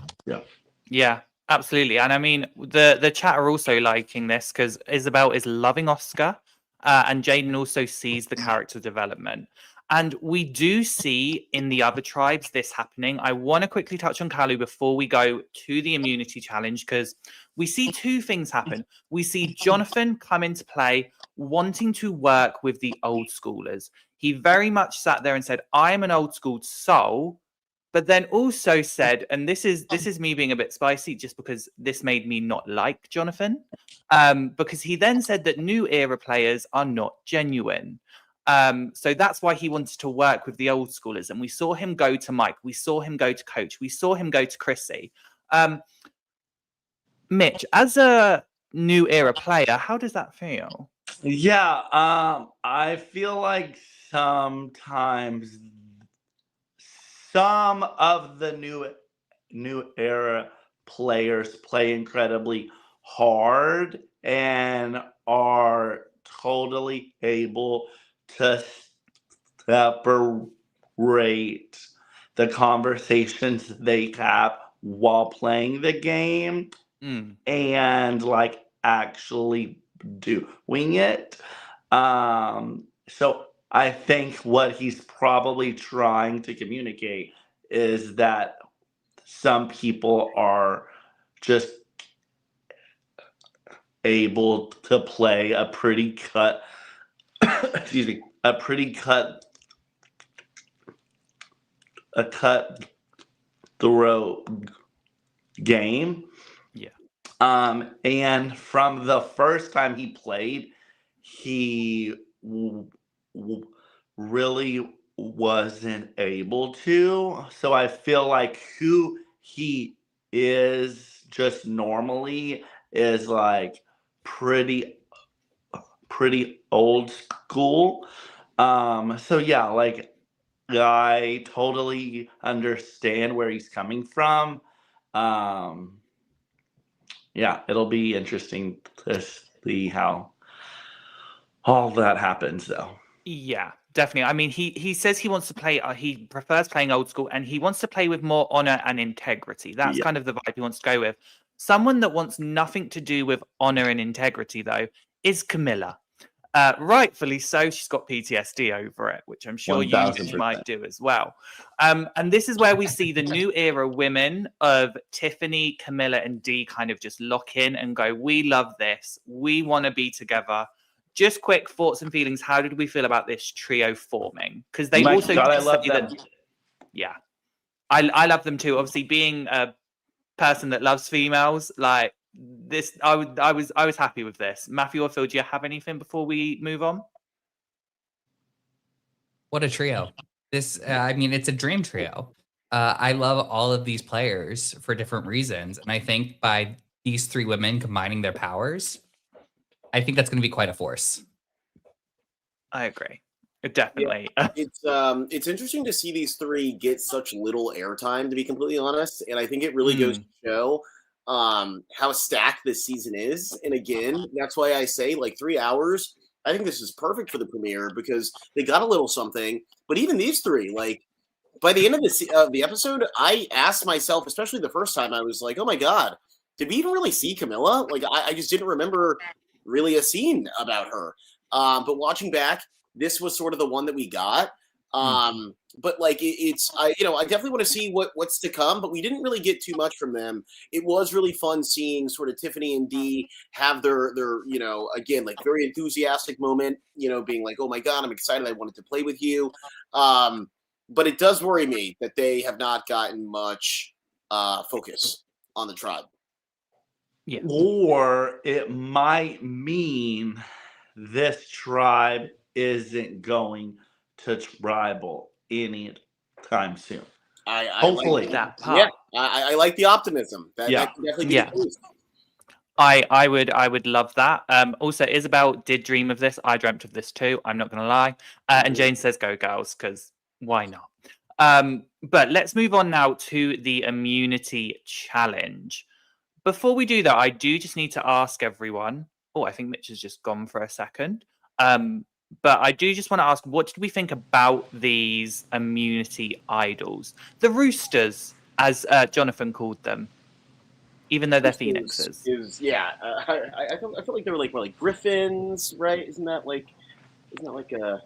Speaker 1: Yeah, absolutely. And I mean, the chat are also liking this because Isabel is loving Oscar, and Jaden also sees the character development. And we do see in the other tribes this happening. I want to quickly touch on Kalu before we go to the immunity challenge because we see two things happen. We see Jonathan come into play wanting to work with the old schoolers. He very much sat there and said, I am an old school soul, but then also said, and this is me being a bit spicy just because this made me not like Jonathan, because he then said that new era players are not genuine. So that's why he wanted to work with the old schoolers. And we saw him go to Mike. We saw him go to Coach. We saw him go to Chrissy. Mitch, as a new era player, how does that feel?
Speaker 2: Yeah, I feel like sometimes some of the new era players play incredibly hard and are totally able to separate the conversations they have while playing the game and like actually doing it. So I think what he's probably trying to communicate is that some people are just able to play a pretty cut excuse me, a pretty cut throat game.
Speaker 1: Yeah.
Speaker 2: And from the first time he played, he really wasn't able to. So I feel like who he is just normally is like pretty old school. So yeah, like I totally understand where he's coming from. Yeah, it'll be interesting to see how all that happens, though.
Speaker 1: Yeah, definitely. I mean, he says he wants to play. He prefers playing old school, and he wants to play with more honor and integrity. That's kind of the vibe he wants to go with. Someone that wants nothing to do with honor and integrity, though, is Camilla. Rightfully so. She's got PTSD over it, which I'm sure you
Speaker 2: 1000%.
Speaker 1: might do as well. And this is where we see the new era women of Tiffany, Camilla, and Dee kind of just lock in and go, we love this. We want to be together. Just quick thoughts and feelings. How did we feel about this trio forming? Because they also
Speaker 2: God, I
Speaker 1: did
Speaker 2: love
Speaker 1: say
Speaker 2: them.
Speaker 1: that. Yeah, I love them too. Obviously, being a person that loves females, like this, I was happy with this. Matthew or Phil, do you have anything before we move on?
Speaker 3: What a trio. This, I mean, it's a dream trio. I love all of these players for different reasons. And I think by these three women combining their powers, I think that's going to be quite a force.
Speaker 1: I agree. Definitely.
Speaker 4: Yeah, it's interesting to see these three get such little airtime, to be completely honest. And I think it really goes to show how stacked this season is. And again, that's why I say like 3 hours. I think this is perfect for the premiere because they got a little something. But even these three, like by the end of the episode, I asked myself, especially the first time, I was like, oh my God, did we even really see Camilla? Like I just didn't remember really a scene about her. But watching back, this was sort of the one that we got. But like I definitely want to see what's to come, but we didn't really get too much from them. It was really fun seeing sort of Tiffany and Dee have their again, like very enthusiastic moment, being like, oh my God, I'm excited. I wanted to play with you. But it does worry me that they have not gotten much focus on the tribe.
Speaker 1: Yeah.
Speaker 2: Or it might mean this tribe isn't going to tribal anytime soon. Hopefully.
Speaker 1: Like that part.
Speaker 4: Yeah, I like the optimism. That could definitely be the case.
Speaker 1: I would love that. Also, Isabel did dream of this. I dreamt of this too. I'm not going to lie. And Jane says, "Go girls," because why not? But let's move on now to the immunity challenge. Before we do that, I do just need to ask everyone. Oh, I think Mitch has just gone for a second. But I do just want to ask, what did we think about these immunity idols? The roosters, as Jonathan called them, even though they're phoenixes.
Speaker 4: I feel like they were like griffins, right? Isn't that like a...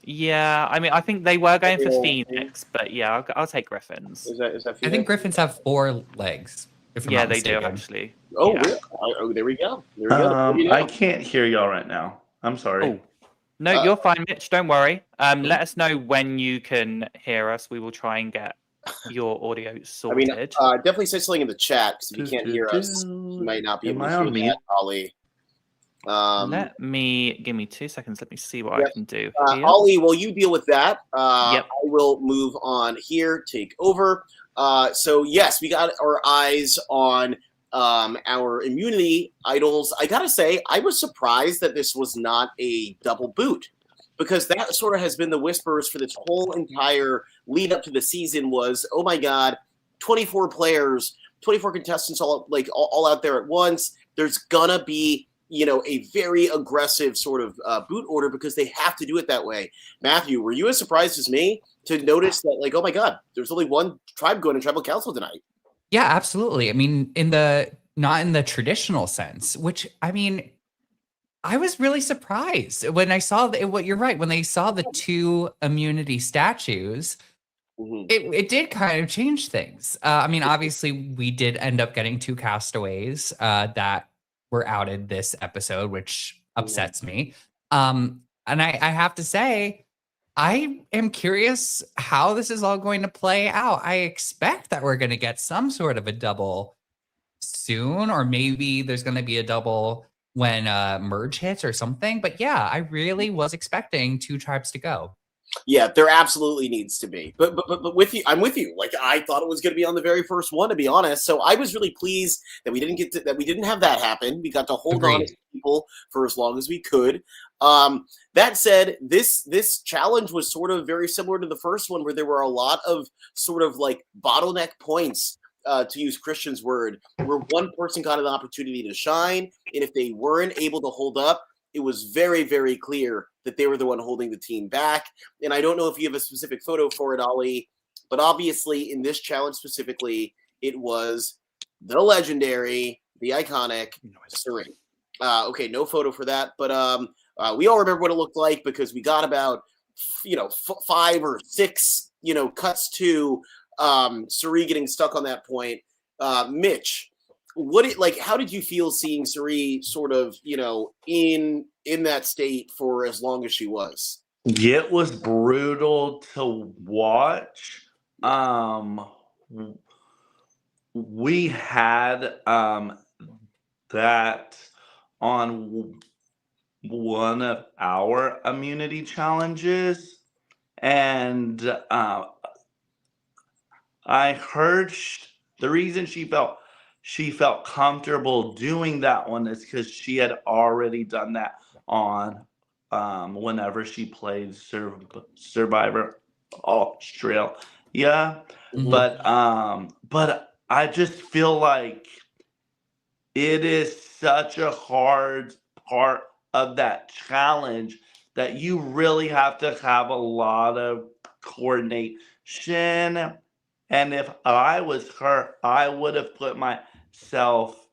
Speaker 1: Yeah, I mean, I think they were going for Phoenix, but yeah, I'll take Griffins.
Speaker 4: Is that Phoenix?
Speaker 3: I think Griffins have 4 legs. If I'm not
Speaker 1: they do
Speaker 3: mistaken.
Speaker 1: actually.
Speaker 4: Oh,
Speaker 1: yeah.
Speaker 4: really? Oh, there we go.
Speaker 2: I can't hear y'all right now. I'm sorry.
Speaker 1: Oh. No, you're fine, Mitch. Don't worry. Let us know when you can hear us. We will try and get your audio sorted.
Speaker 4: I mean, definitely say something in the chat because if you can't hear us, you might not be able to hear that, Ollie.
Speaker 1: Give me 2 seconds. Let me see what I can do.
Speaker 4: Ollie, while you deal with that,
Speaker 1: Yep.
Speaker 4: I will move on here, take over. So yes, we got our eyes on our immunity idols. I gotta say, I was surprised that this was not a double boot, because that sort of has been the whispers for this whole entire lead up to the season was, oh my God, 24 players, 24 contestants all out there at once. There's gonna be a very aggressive sort of boot order because they have to do it that way. Matthew, were you as surprised as me to notice that, like, oh my God, there's only one tribe going to tribal council tonight?
Speaker 3: Yeah, absolutely. I mean, not in the traditional sense, which, I mean, I was really surprised when I saw what you're right. When they saw the 2 immunity statues, it did kind of change things. I mean, obviously we did end up getting 2 castaways that were outed this episode, which upsets me. And I have to say, I am curious how this is all going to play out. I expect that we're going to get some sort of a double soon, or maybe there's going to be a double when merge hits or something. But yeah, I really was expecting 2 tribes to go.
Speaker 4: Yeah, there absolutely needs to be. But with you, I'm with you. Like, I thought it was going to be on the very first one, to be honest. So I was really pleased that we didn't have that happen. We got to hold on to people for as long as we could. That said, this challenge was sort of very similar to the first one, where there were a lot of sort of like bottleneck points, to use Christian's word, where one person got an opportunity to shine, and if they weren't able to hold up, it was very, very clear that they were the one holding the team back. And I don't know if you have a specific photo for it, Ollie, but obviously in this challenge specifically, it was the legendary, the iconic Serene. Okay, no photo for that, but we all remember what it looked like because we got about 5 or 6 cuts to Suri getting stuck on that point. Mitch, how did you feel seeing Suri sort of in that state for as long as she was?
Speaker 2: It was brutal to watch. We had that on one of our immunity challenges, and I heard the reason she felt comfortable doing that one is because she had already done that on whenever she played Survivor Australia. But I just feel like it is such a hard part of that challenge that you really have to have a lot of coordination. And if I was her, I would have put myself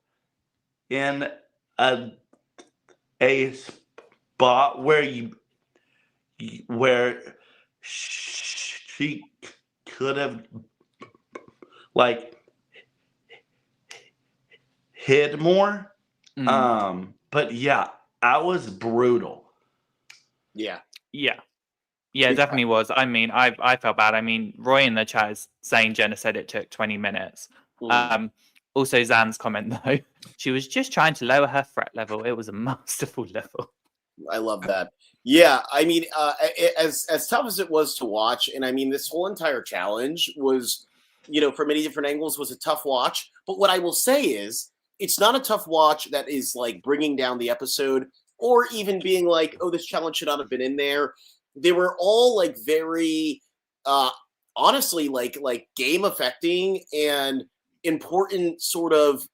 Speaker 2: in a spot where she could have like hid more. But yeah, I was brutal.
Speaker 4: Yeah.
Speaker 1: Yeah, it definitely was. I mean, I felt bad. I mean, Roy in the chat is saying Jenna said it took 20 minutes. Also, Zan's comment though, she was just trying to lower her threat level. It was a masterful level.
Speaker 4: I love that. Yeah, I mean, as tough as it was to watch, and I mean, this whole entire challenge was, from many different angles, was a tough watch. But what I will say is, it's not a tough watch that is like bringing down the episode or even being like, oh, this challenge should not have been in there. They were all like very, honestly, like game affecting and important sort of,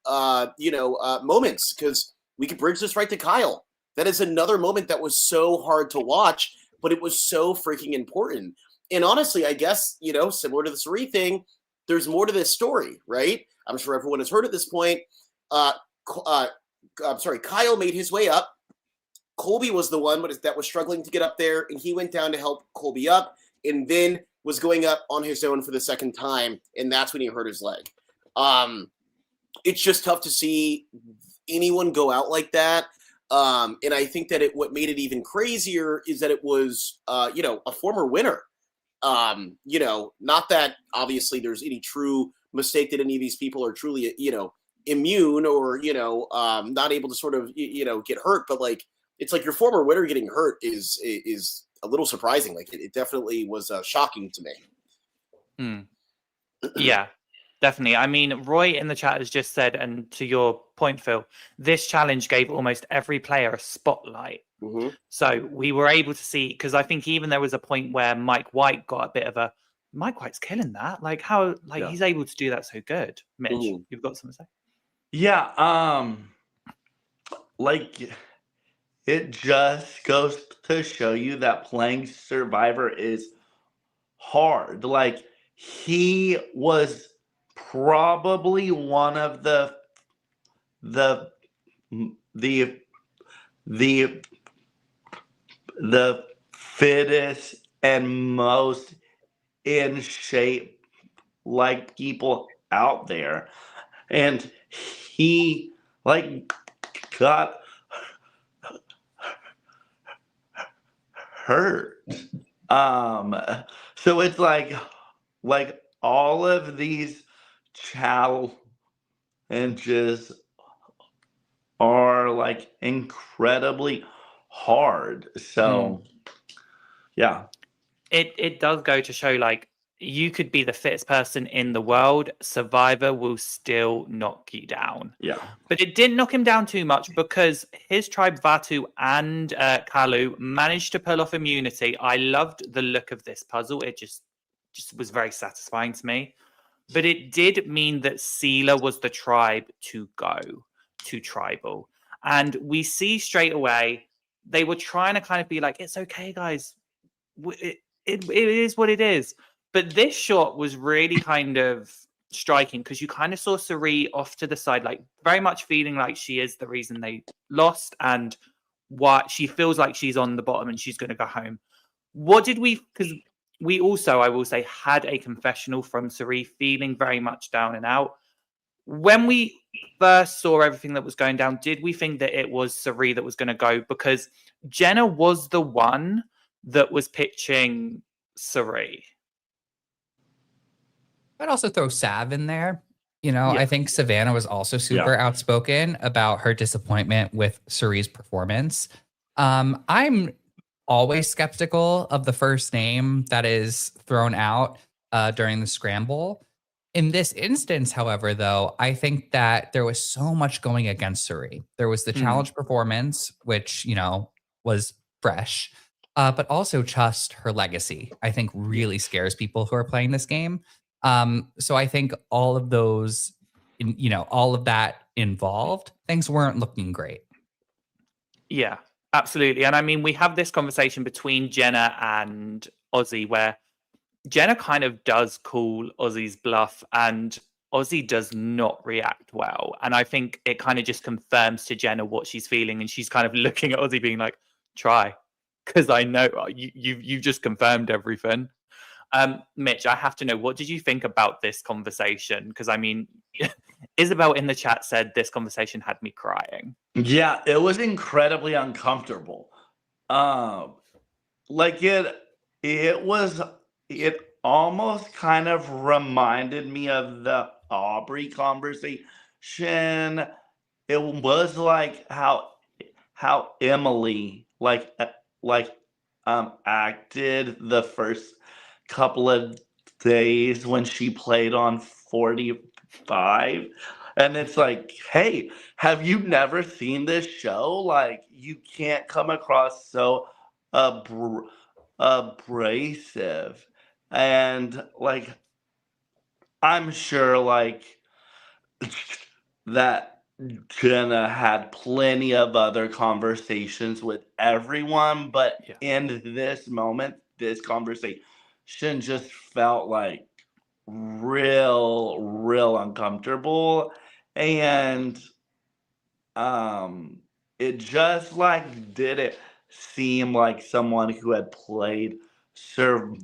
Speaker 4: moments, because we could bridge this right to Kyle. That is another moment that was so hard to watch, but it was so freaking important. And honestly, I guess, similar to the Suri thing, there's more to this story, right? I'm sure everyone has heard at this point. Kyle made his way up. Colby was the one that was struggling to get up there, and he went down to help Colby up, and then was going up on his own for the second time, and that's when he hurt his leg. It's just tough to see anyone go out like that. And I think that what made it even crazier is that it was, a former winner. Not that obviously there's any true mistake that any of these people are truly, immune or, not able to sort of, get hurt. But like, it's like your former winner getting hurt is a little surprising. Like it definitely was shocking to me.
Speaker 1: Yeah. Definitely. I mean, Roy in the chat has just said, and to your point, Phil, this challenge gave almost every player a spotlight.
Speaker 4: Mm-hmm.
Speaker 1: So we were able to see, because I think even there was a point where Mike White got a bit of Mike White's killing that. Like how, he's able to do that so good. Mitch, you've got something to say?
Speaker 2: Yeah. Like it just goes to show you that playing Survivor is hard. Like he was probably one of the fittest and most in shape like people out there, and he like got hurt. So it's like all of these challenges are like incredibly hard. So yeah.
Speaker 1: It does go to show, like, you could be the fittest person in the world, Survivor will still knock you down.
Speaker 2: Yeah.
Speaker 1: But it didn't knock him down too much because his tribe, Vatu and Kalu, managed to pull off immunity. I loved the look of this puzzle. It just was very satisfying to me. But it did mean that Seela was the tribe to go to tribal. And we see straight away, they were trying to kind of be like, it's okay, guys. It is what it is. But this shot was really kind of striking because you kind of saw Suri off to the side, like very much feeling like she is the reason they lost and what she feels like she's on the bottom and she's going to go home. What did we, because we also, I will say, had a confessional from Suri feeling very much down and out. When we first saw everything that was going down, did we think that it was Suri that was going to go? Because Jenna was the one that was pitching Suri.
Speaker 3: I'd also throw Sav in there. I think Savannah was also super outspoken about her disappointment with Suri's performance. I'm always skeptical of the first name that is thrown out during the scramble. In this instance, however, though, I think that there was so much going against Suri. There was the challenge performance, which, was fresh, but also just her legacy, I think really scares people who are playing this game. So I think all of those, all of that involved, things weren't looking great.
Speaker 1: Yeah, absolutely. And I mean, we have this conversation between Jenna and Ozzy where Jenna kind of does call Ozzy's bluff and Ozzy does not react well. And I think it kind of just confirms to Jenna what she's feeling. And she's kind of looking at Ozzy being like, try, because I know you've just confirmed everything. Mitch, I have to know, what did you think about this conversation? Because I mean, Isabel in the chat said this conversation had me crying.
Speaker 2: Yeah, it was incredibly uncomfortable. Like it almost kind of reminded me of the Aubrey conversation. It was like how Emily acted the first couple of days when she played on 45. And it's like, hey, have you never seen this show? Like, you can't come across so abrasive. And like, I'm sure like that Jenna had plenty of other conversations with everyone, but
Speaker 1: Yeah.
Speaker 2: in this moment, this conversation just felt like real uncomfortable. And it just like didn't seem like someone who had played serve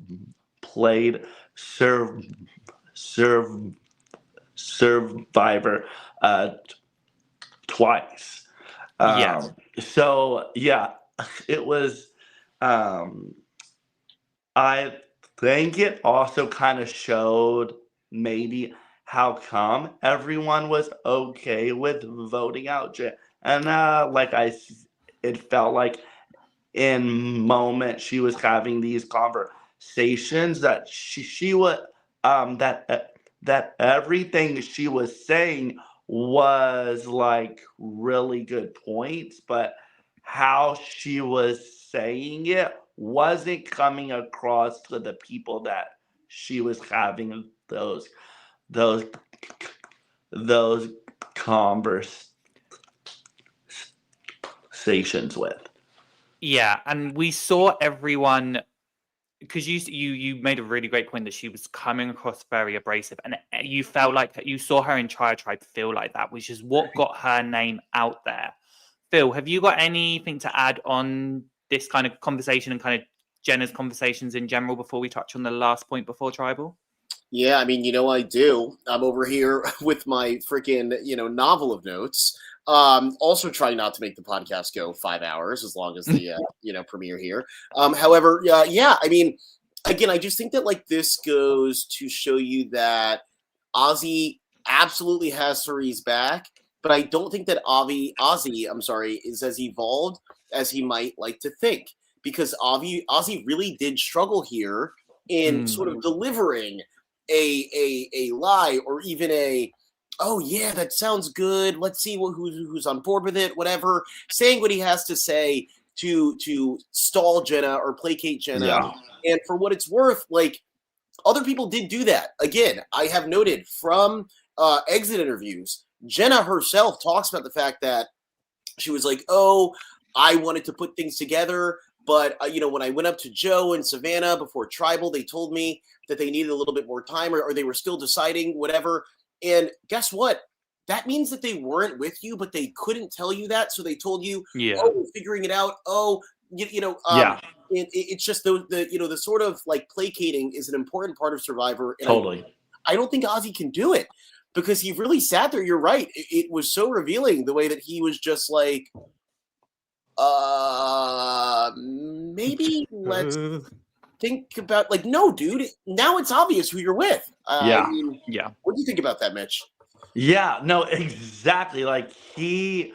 Speaker 2: serve Survivor twice.
Speaker 1: Yes.
Speaker 2: So yeah, it was. I think it also kind of showed maybe how come everyone was okay with voting out and it felt like in moments she was having these conversations that she was that everything she was saying was like really good points, but how she was saying it wasn't coming across to the people that she was having those conversations with.
Speaker 1: Yeah, and we saw everyone, because you made a really great point that she was coming across very abrasive, and you felt like you saw her entire tribe feel like that, which is what got her name out there. Phil, have you got anything to add on this kind of conversation and kind of Jenna's conversations in general before we touch on the last point before Tribal?
Speaker 4: Yeah, I mean, I do. I'm over here with my freaking, novel of notes. Also trying not to make the podcast go 5 hours as long as the, premiere here. However, yeah, I mean, again, I just think that like this goes to show you that Ozzy absolutely has Cerie's back, but I don't think that Ozzy, is as evolved as he might like to think, because Ozzy really did struggle here in sort of delivering a lie, or even oh yeah, that sounds good, let's see who's on board with it, whatever, saying what he has to say to stall Jenna or placate Jenna.
Speaker 2: Yeah.
Speaker 4: And for what it's worth, like, other people did do that. Again, I have noted from exit interviews, Jenna herself talks about the fact that she was like, oh, I wanted to put things together, but when I went up to Joe and Savannah before Tribal, they told me that they needed a little bit more time, or they were still deciding, whatever. And guess what? That means that they weren't with you, but they couldn't tell you that, so they told you, oh, we're figuring it out. Oh,
Speaker 2: Yeah.
Speaker 4: It's just the sort of like placating is an important part of Survivor. And
Speaker 2: Totally.
Speaker 4: I don't think Ozzy can do it, because he really sat there. You're right. It was so revealing the way that he was just like, maybe let's think about, like, no, dude, now it's obvious who you're with.
Speaker 2: Yeah.
Speaker 4: I mean,
Speaker 1: Yeah.
Speaker 4: what do you think about that, Mitch?
Speaker 2: Yeah, no, exactly. Like he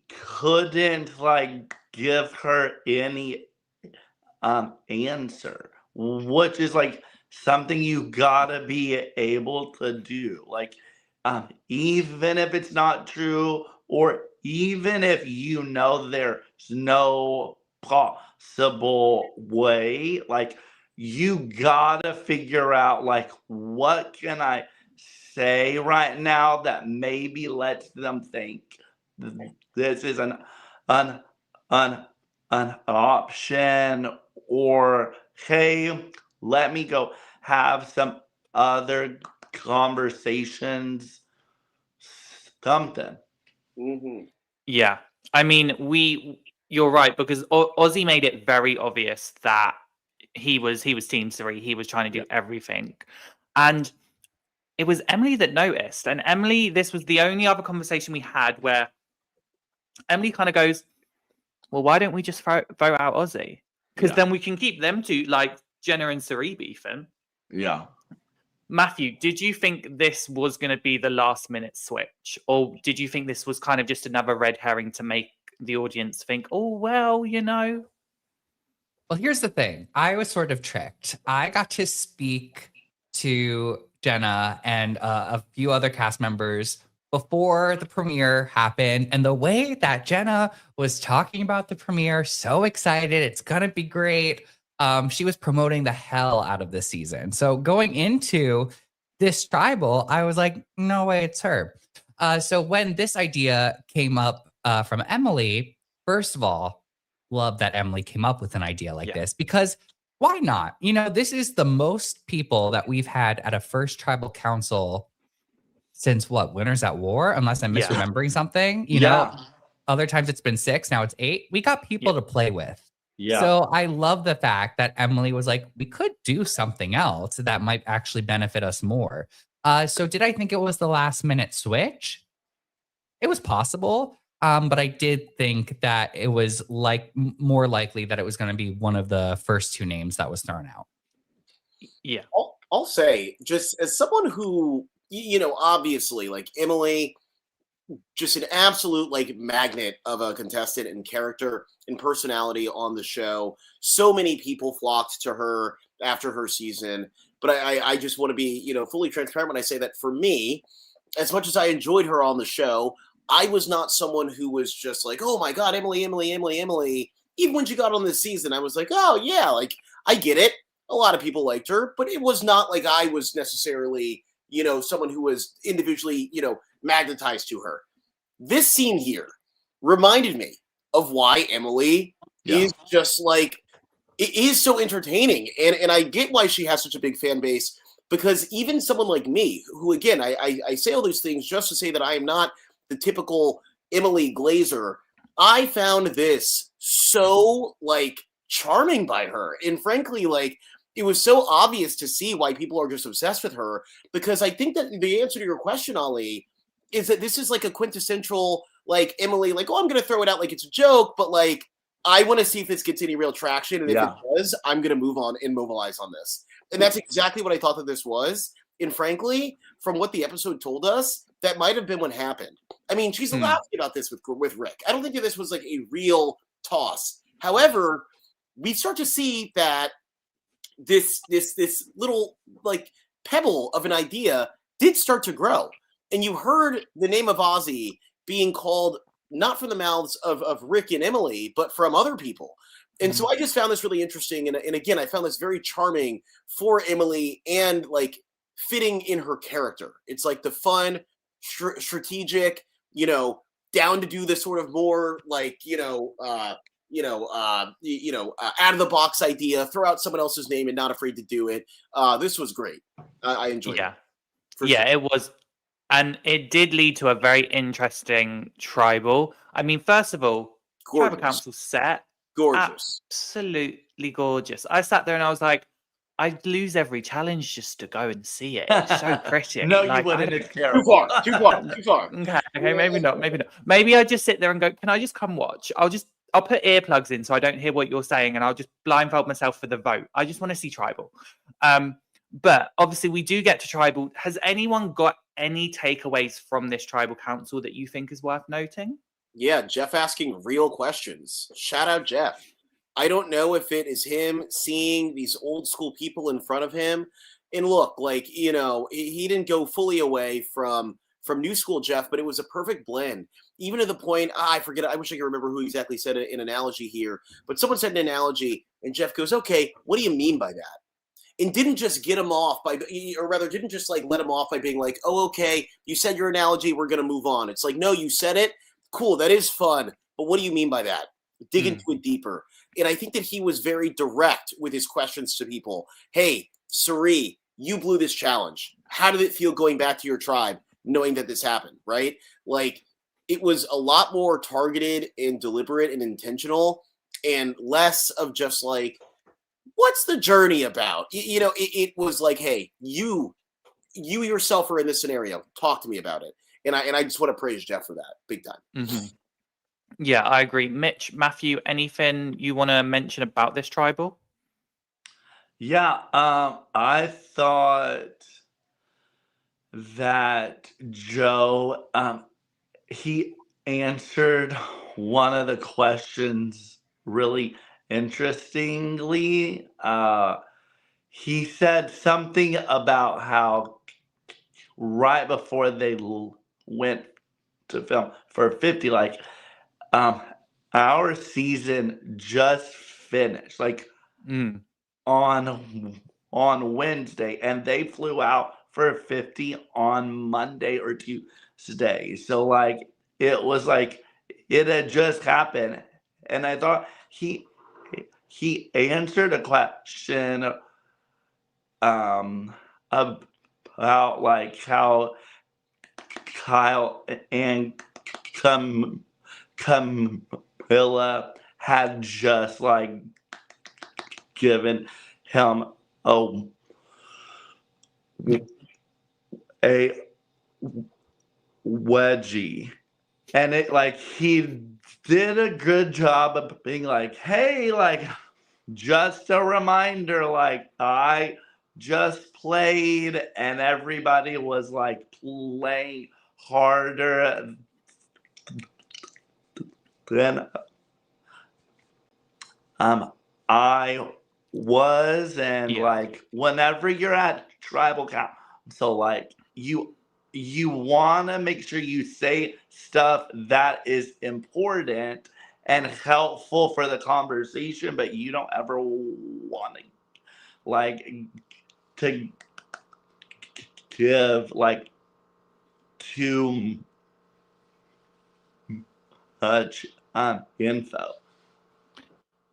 Speaker 2: couldn't like give her any answer, which is like something you gotta be able to do. Like even if it's not true, or even if there's no possible way, like you gotta figure out like what can I say right now that maybe lets them think this is an an an option, or hey, let me go have some other conversations. Something.
Speaker 4: Mhm.
Speaker 1: Yeah. I mean, you're right, because Ozzy made it very obvious that he was Team Suri. He was trying to do everything. And it was Emily that noticed. And Emily, this was the only other conversation we had where Emily kind of goes, well, why don't we just vote out Ozzy? Because
Speaker 2: Yeah.
Speaker 1: then we can keep them two, like Jenna and Suri, beefing.
Speaker 2: Yeah.
Speaker 1: Matthew, did you think this was going to be the last minute switch? Or did you think this was kind of just another red herring to make the audience think, oh, well, you know?
Speaker 3: Well, here's the thing. I was sort of tricked. I got to speak to Jenna and a few other cast members before the premiere happened. And the way that Jenna was talking about the premiere, so excited, it's going to be great. She was promoting the hell out of this season. So going into this tribal, I was like, no way, it's her. So when this idea came up from Emily, first of all, love that Emily came up with an idea like this, because why not? You know, this is the most people that we've had at a first tribal council since what? Winners at War, unless I'm misremembering something. You know, other times it's been 6, now it's 8. We got people to play with.
Speaker 2: Yeah.
Speaker 3: So I love the fact that Emily was like, we could do something else that might actually benefit us more. So did I think it was the last minute switch? It was possible. But I did think that it was more likely that it was going to be one of the first 2 names that was thrown out.
Speaker 1: Yeah.
Speaker 4: I'll say, just as someone who, you know, obviously, like Emily, just an absolute like magnet of a contestant and character and personality on the show. So many people flocked to her after her season. But I just want to be, you know, fully transparent when I say that for me, as much as I enjoyed her on the show, I was not someone who was just like, oh my God, Emily, Emily, Emily, Emily. Even when she got on this season, I was like, oh yeah, like I get it. A lot of people liked her, but it was not like I was necessarily, you know, someone who was individually, you know, magnetized to her. This scene here reminded me of why Emily is just like, it is so entertaining. And I get why she has such a big fan base, because even someone like me, who again, I say all these things just to say that I am not the typical Emily Glazer, I found this so like charming by her. And frankly, like it was so obvious to see why people are just obsessed with her, because I think that the answer to your question, Ali, is that this is like a quintessential like Emily, like, oh, I'm going to throw it out like it's a joke, but like, I want to see if this gets any real traction. And if it does, I'm going to move on and mobilize on this. And that's exactly what I thought that this was. And frankly, from what the episode told us, that might have been what happened. I mean, she's allowed about this with Rick. I don't think that this was like a real toss. However, we start to see that this little like pebble of an idea did start to grow. And you heard the name of Ozzy being called not from the mouths of Rick and Emily, but from other people. And so I just found this really interesting. And again, I found this very charming for Emily and like fitting in her character. It's like the fun, strategic, you know, down to do this sort of more like, out of the box idea, throw out someone else's name and not afraid to do it. This was great. I enjoyed it.
Speaker 1: Yeah, it was. And it did lead to a very interesting tribal. I mean, first of all, tribal council set.
Speaker 4: Gorgeous.
Speaker 1: Absolutely gorgeous. I sat there and I was like, I'd lose every challenge just to go and see it. It's so pretty.
Speaker 2: No,
Speaker 1: like,
Speaker 2: you wouldn't. It's terrible.
Speaker 4: Too far.
Speaker 1: Okay, maybe not. Maybe I just sit there and go, can I just come watch? I'll put earplugs in so I don't hear what you're saying, and I'll just blindfold myself for the vote. I just want to see tribal. But obviously we do get to tribal. Has anyone got any takeaways from this tribal council that you think is worth noting?
Speaker 4: Yeah, Jeff asking real questions. Shout out, Jeff. I don't know if it is him seeing these old school people in front of him. And look, like, you know, he didn't go fully away from new school Jeff, but it was a perfect blend. Even to the point, I forget, I wish I could remember who exactly said an analogy here, but someone said an analogy and Jeff goes, okay, what do you mean by that? and didn't just get him off by, or rather didn't just like let him off by being like, oh, okay, you said your analogy, we're going to move on. It's like, no, you said it. Cool. That is fun. But what do you mean by that? Dig into it deeper. And I think that he was very direct with his questions to people. Hey, Suri, you blew this challenge. How did it feel going back to your tribe knowing that this happened, right? Like, it was a lot more targeted and deliberate and intentional and less of just like, what's the journey about? It was like, hey, you yourself are in this scenario. Talk to me about it. And I just want to praise Jeff for that big time.
Speaker 1: Mm-hmm. Yeah, I agree. Mitch, Matthew, anything you want to mention about this tribal?
Speaker 2: Yeah, I thought that Joe, he answered one of the questions really interestingly. He said something about how right before they went to film for 50, like, our season just finished, like on Wednesday, and they flew out for 50 on Monday or Tuesday. So like it was like it had just happened, and I thought he answered a question about like how Kyle and Camilla had just like given him a wedgie, and it like he did a good job of being like, hey, like, just a reminder, like, I just played, and everybody was like playing harder than I was. And like, whenever you're at tribal council, like, you want to make sure you say stuff that is important and helpful for the conversation, but you don't ever want to like to give like too much info.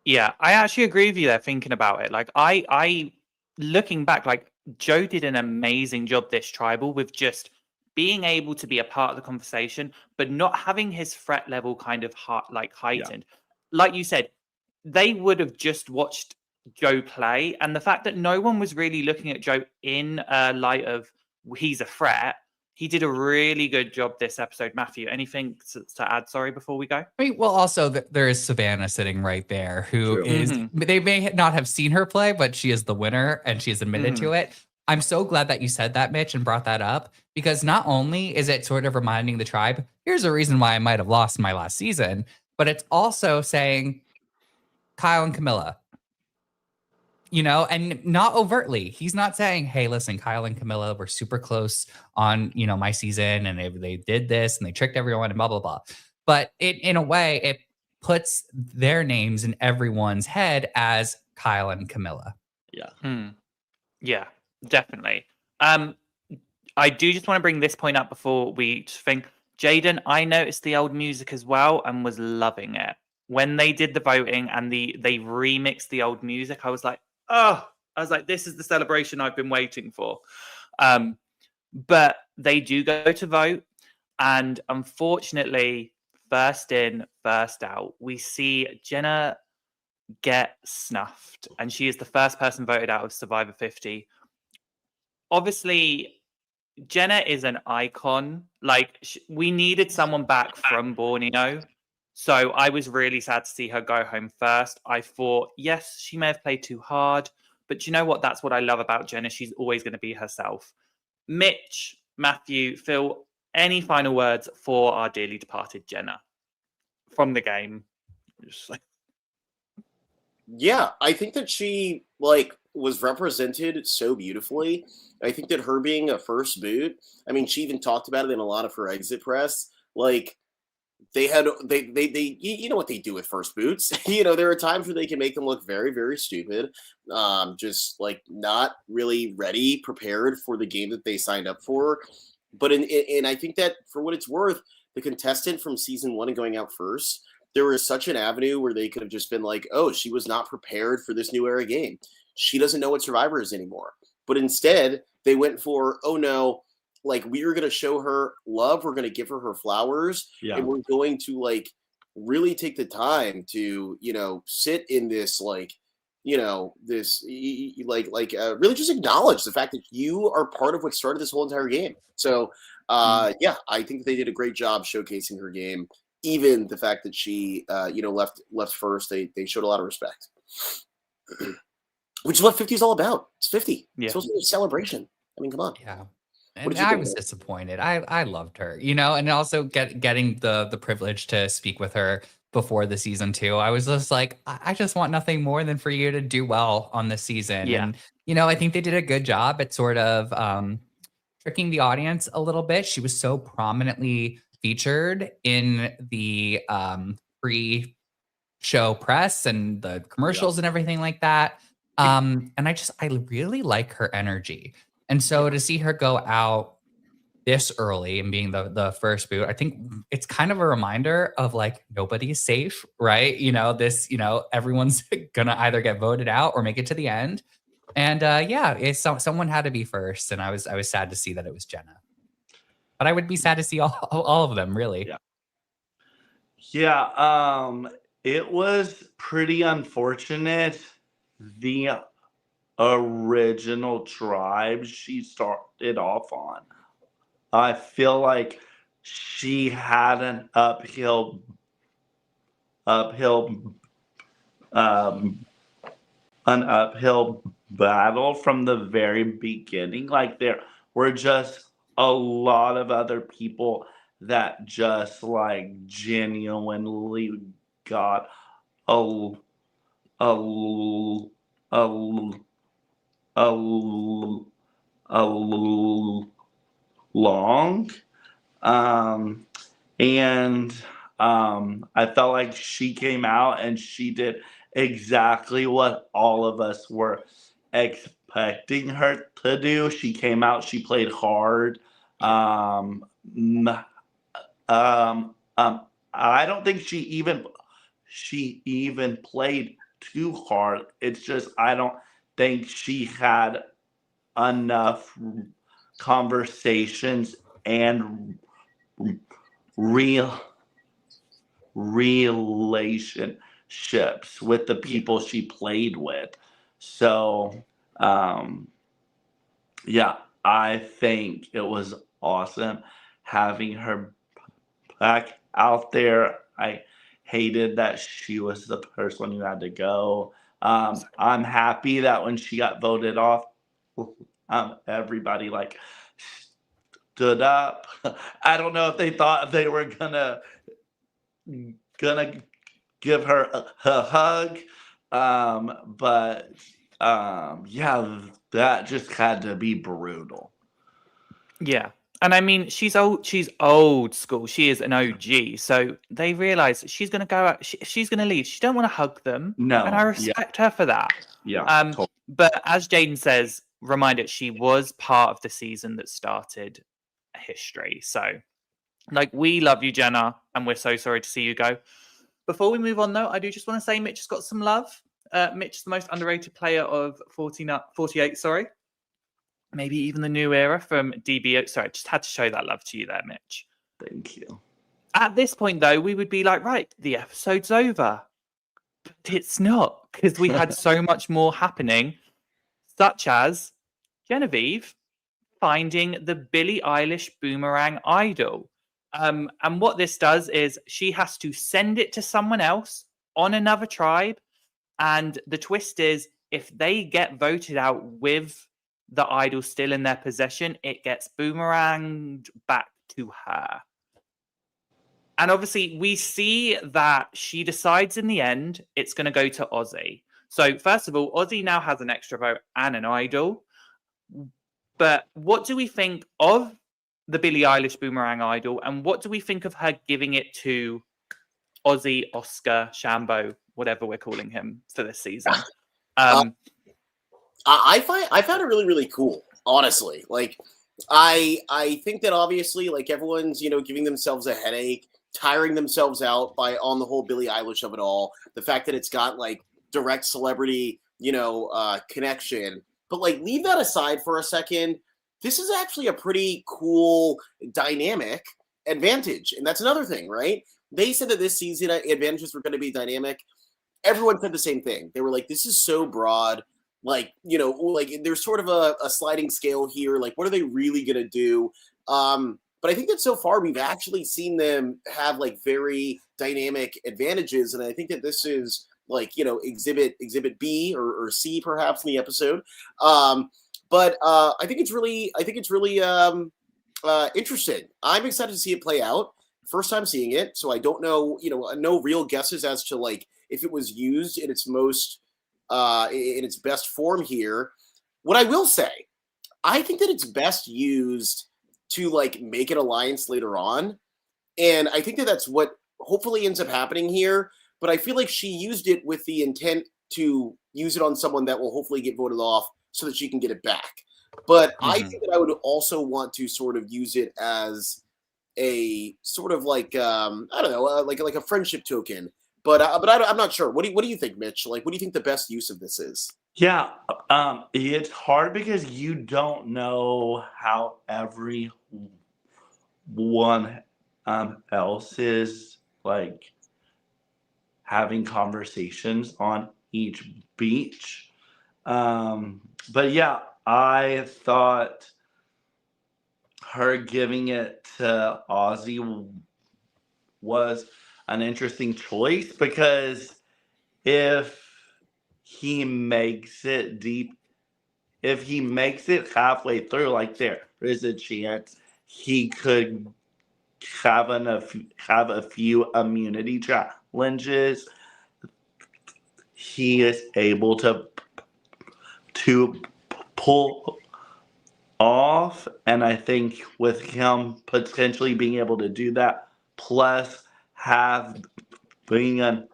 Speaker 1: Yeah, I actually agree with you there thinking about it. Like I looking back, like Joe did an amazing job this tribal with just being able to be a part of the conversation, but not having his threat level kind of heightened. Like you said, they would have just watched Joe play, and the fact that no one was really looking at Joe in light of he's a threat. He did a really good job this episode. Matthew, anything to add? Sorry, before we go.
Speaker 3: I mean, well, also there is Savannah sitting right there, who
Speaker 2: True.
Speaker 3: is. They may not have seen her play, but she is the winner, and she has admitted to it. I'm so glad that you said that, Mitch, and brought that up, because not only is it sort of reminding the tribe, here's a reason why I might have lost my last season, but it's also saying Kyle and Camilla. And not overtly. He's not saying, hey, listen, Kyle and Camilla were super close on, my season, and they did this and they tricked everyone and blah, blah, blah. But in a way, it puts their names in everyone's head as Kyle and Camilla.
Speaker 2: Yeah.
Speaker 1: Yeah, definitely. I do just want to bring this point up before we think. Jaden, I noticed the old music as well and was loving it. When they did the voting and they remixed the old music, I was like, this is the celebration I've been waiting for. But they do go to vote. And unfortunately, first in, first out, we see Jenna get snuffed. And she is the first person voted out of Survivor 50. Obviously, Jenna is an icon. Like, we needed someone back from Borneo. So I was really sad to see her go home first. I thought, yes, she may have played too hard, but you know what? That's what I love about Jenna. She's always going to be herself. Mitch, Matthew, Phil, any final words for our dearly departed Jenna from the game?
Speaker 4: Yeah, I think that she was represented so beautifully. I think that her being a first boot, I mean, she even talked about it in a lot of her exit press. Like, they you know what they do with first boots. There are times where they can make them look very, very stupid, just like not really ready, prepared for the game that they signed up for. But and I think that for what it's worth, the contestant from season 1 and going out first, there was such an avenue where they could have just been like, oh, she was not prepared for this new era game. She doesn't know what Survivor is anymore. But instead, they went for, oh no, like we are going to show her love. We're going to give her flowers.
Speaker 2: Yeah.
Speaker 4: And we're going to like really take the time to, sit in this like, this really just acknowledge the fact that you are part of what started this whole entire game. So yeah, I think they did a great job showcasing her game. Even the fact that she left first, they showed a lot of respect. Which is what 50 is all about. It's 50.
Speaker 1: Yeah.
Speaker 4: It's supposed to be a celebration. I mean, come on.
Speaker 3: Yeah.
Speaker 4: What
Speaker 3: And
Speaker 4: did you
Speaker 3: I
Speaker 4: think
Speaker 3: was
Speaker 4: of it?
Speaker 3: disappointed. I loved her, and also getting the privilege to speak with her before the season 2. I was just like, I just want nothing more than for you to do well on this season.
Speaker 1: Yeah.
Speaker 3: And, I think they did a good job at sort of tricking the audience a little bit. She was so prominently featured in the pre-show press and the commercials and everything like that. And I really like her energy. And so to see her go out this early and being the first boot, I think it's kind of a reminder of like nobody's safe, right? Everyone's gonna either get voted out or make it to the end. And someone had to be first, and I was sad to see that it was Jenna. But I would be sad to see all of them, really.
Speaker 2: Yeah. Yeah, it was pretty unfortunate. The original tribe she started off on, I feel like she had an uphill battle from the very beginning. Like there were just a lot of other people that just like genuinely got a a a a a long. And I felt like she came out and she did exactly what all of us were expecting her to do. She came out, she played hard. I don't think she even played too hard. It's just I don't think she had enough conversations and relationships with the people she played with. So yeah, I think it was awesome having her back out there. I hated that she was the first one who had to go. I'm happy that when she got voted off, everybody like stood up. I don't know if they thought they were gonna give her a hug, but yeah, that just had to be brutal.
Speaker 1: Yeah. And I mean, she's old school. She is an OG. So they realize she's going to go out. She's going to leave. She don't want to hug them.
Speaker 2: No,
Speaker 1: And I respect her for that.
Speaker 2: Yeah. Totally.
Speaker 1: But as Jaden says, reminder, she was part of the season that started history. So like, we love you, Jenna, and we're so sorry to see you go. Before we move on, though, I do just want to say Mitch has got some love. Mitch is the most underrated player of 48, sorry. Maybe even the new era from DBO. Sorry, just had to show that love to you there, Mitch.
Speaker 2: Thank you.
Speaker 1: At this point, though, we would be like, right, the episode's over. But it's not, because we had so much more happening, such as Genevieve finding the Billie Eilish boomerang idol. And what this does is she has to send it to someone else on another tribe. And the twist is, if they get voted out with the idol still in their possession, it gets boomeranged back to her. And obviously, we see that she decides in the end it's going to go to Ozzy. So first of all, Ozzy now has an extra vote and an idol. But what do we think of the Billie Eilish Boomerang Idol, and what do we think of her giving it to Ozzy, Oscar, Shambo, whatever we're calling him for this season?
Speaker 4: I found it really, really cool, honestly. Like, I think that obviously, like, everyone's, giving themselves a headache, tiring themselves out on the whole Billie Eilish of it all. The fact that it's got like direct celebrity, connection. But like, leave that aside for a second. This is actually a pretty cool dynamic advantage. And that's another thing, right? They said that this season advantages were going to be dynamic. Everyone said the same thing. They were like, this is so broad. Like, like there's sort of a sliding scale here. Like, what are they really going to do? But I think that so far we've actually seen them have like very dynamic advantages. And I think that this is like, exhibit B or C perhaps in the episode. But I think it's really interesting. I'm excited to see it play out. First time seeing it, so I don't know, no real guesses as to like if it was used in its most in its best form here. What I will say, I think that it's best used to like make an alliance later on, and I think that that's what hopefully ends up happening here. But I feel like she used it with the intent to use it on someone that will hopefully get voted off so that she can get it back. But I think that I would also want to sort of use it as a sort of like I don't know, like a friendship token. But I'm not sure. What do you think, Mitch? Like, what do you think the best use of this is?
Speaker 2: Yeah, it's hard because you don't know how everyone else is like having conversations on each beach. But yeah, I thought her giving it to Ozzy was an interesting choice because if he makes it deep, if he makes it halfway through, like there is a chance he could have a few immunity challenges. He is able to pull off, and I think with him potentially being able to do that, plus being an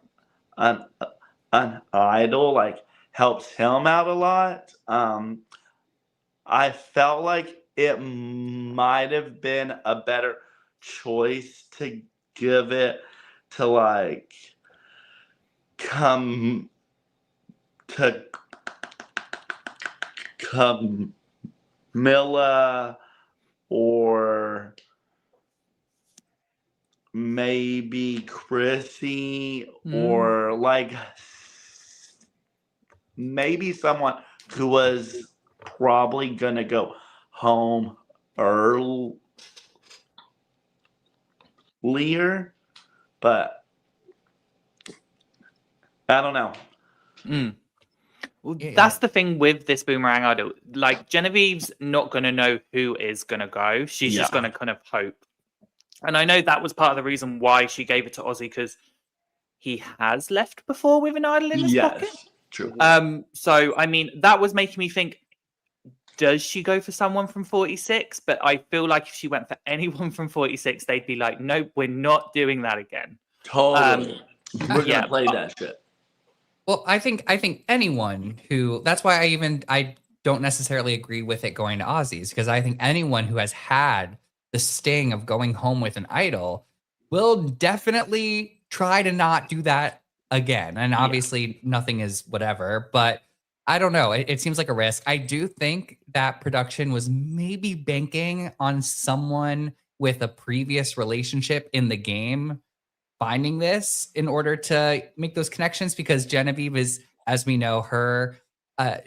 Speaker 2: idol, like helps him out a lot. I felt like it might have been a better choice to give it to like Camilla or maybe Chrissy or like maybe someone who was probably gonna go home earlier, but I don't know.
Speaker 1: Well, that's the thing with this Boomerang Idol. Like, Genevieve's not going to know who is going to go. She's just going to kind of hope. And I know that was part of the reason why she gave it to Ozzy, because he has left before with an idol in his pocket.
Speaker 2: True.
Speaker 1: So, I mean, that was making me think, does she go for someone from 46? But I feel like if she went for anyone from 46, they'd be like, nope, we're not doing that again.
Speaker 2: Totally. We're going to play that shit.
Speaker 3: Well, I think anyone who, that's why I don't necessarily agree with it going to Ozzy's, because I think anyone who has had the sting of going home with an idol will definitely try to not do that again. And obviously nothing is whatever, but I don't know. It seems like a risk. I do think that production was maybe banking on someone with a previous relationship in the game finding this in order to make those connections, because Genevieve is, as we know, her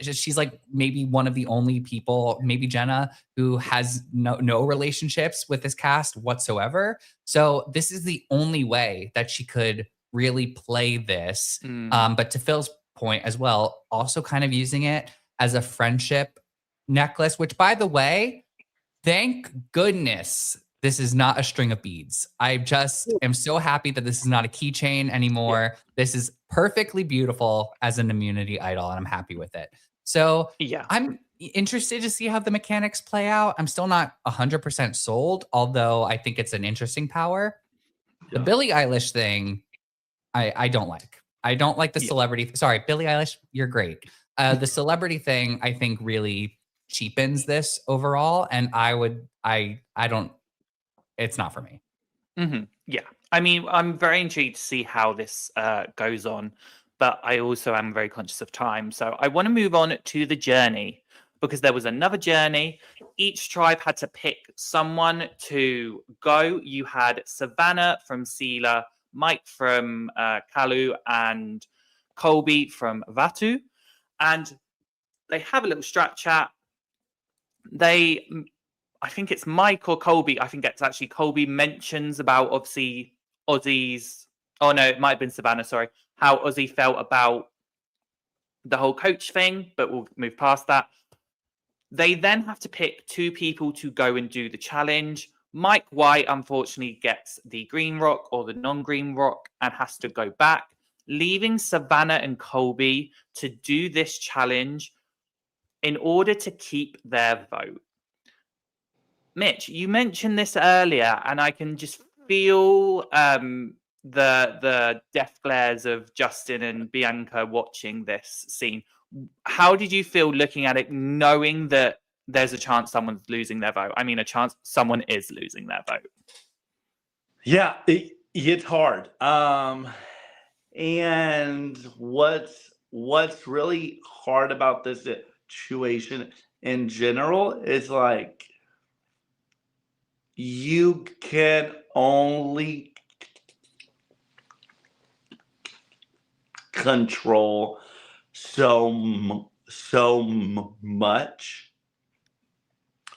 Speaker 3: she's like maybe one of the only people, maybe Jenna, who has no relationships with this cast whatsoever. So this is the only way that she could really play this. But to Phil's point as well, also kind of using it as a friendship necklace, which, by the way, thank goodness this is not a string of beads. I just am so happy that this is not a keychain anymore. This is perfectly beautiful as an immunity idol, and I'm happy with it. So interested to see how the mechanics play out. I'm still not 100% sold, although I think it's an interesting power. The
Speaker 2: Yeah.
Speaker 3: Billie Eilish thing, I don't like. I don't like the
Speaker 1: Yeah.
Speaker 3: celebrity. Sorry, Billie Eilish, you're great. The celebrity thing, I think, really cheapens this overall, and I don't. It's not for me.
Speaker 1: Yeah. I mean, I'm very intrigued to see how this goes on, but I also am very conscious of time. So I want to move on to the journey because there was another journey. Each tribe had to pick someone to go. You had Savannah from Sela, Mike from Kalu, and Colby from Vatu. And they have a little strat chat. I think it's Mike or Colby. I think it's actually Colby mentions about obviously Ozzy's. Oh no, it might have been Savannah. Sorry, how Ozzy felt about the whole coach thing, but we'll move past that. They then have to pick two people to go and do the challenge. Mike White unfortunately gets the green rock or the non-green rock and has to go back, leaving Savannah and Colby to do this challenge in order to keep their vote. Mitch, you mentioned this earlier, and I can just feel the death glares of Justin and Bianca watching this scene. How did you feel looking at it, knowing that there's a chance someone's losing their vote? I mean, a chance someone is losing their vote.
Speaker 2: Yeah, it's hard. And what's really hard about this situation in general is like you can only control so much.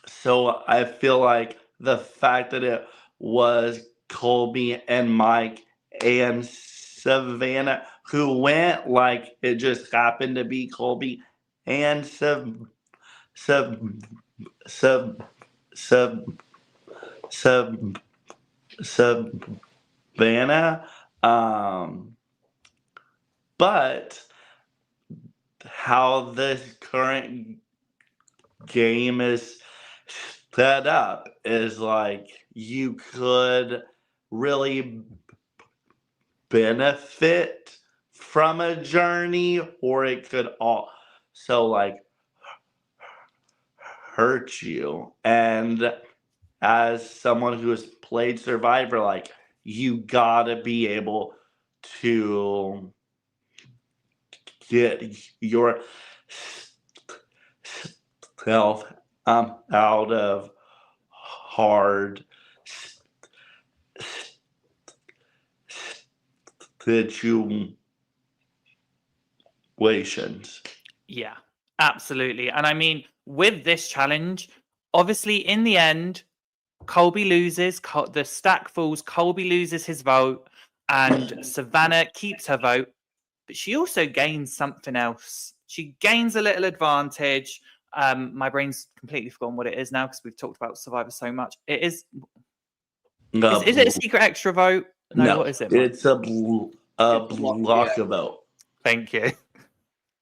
Speaker 2: So I feel like the fact that it was Colby and Mike and Savannah who went, like it just happened to be Colby and Savannah. But how this current game is set up is like you could really benefit from a journey, or it could also like hurt you. And as someone who has played Survivor, like you gotta be able to get yourself out of hard situations.
Speaker 1: Yeah, absolutely. And I mean, with this challenge, obviously, in the end, Colby loses. The stack falls. Colby loses his vote, and Savannah keeps her vote. But she also gains something else. She gains a little advantage. My brain's completely forgotten what it is now because we've talked about Survivor so much. It is. Is it a secret extra vote? No, what is it?
Speaker 2: It's a block of vote.
Speaker 1: Thank you.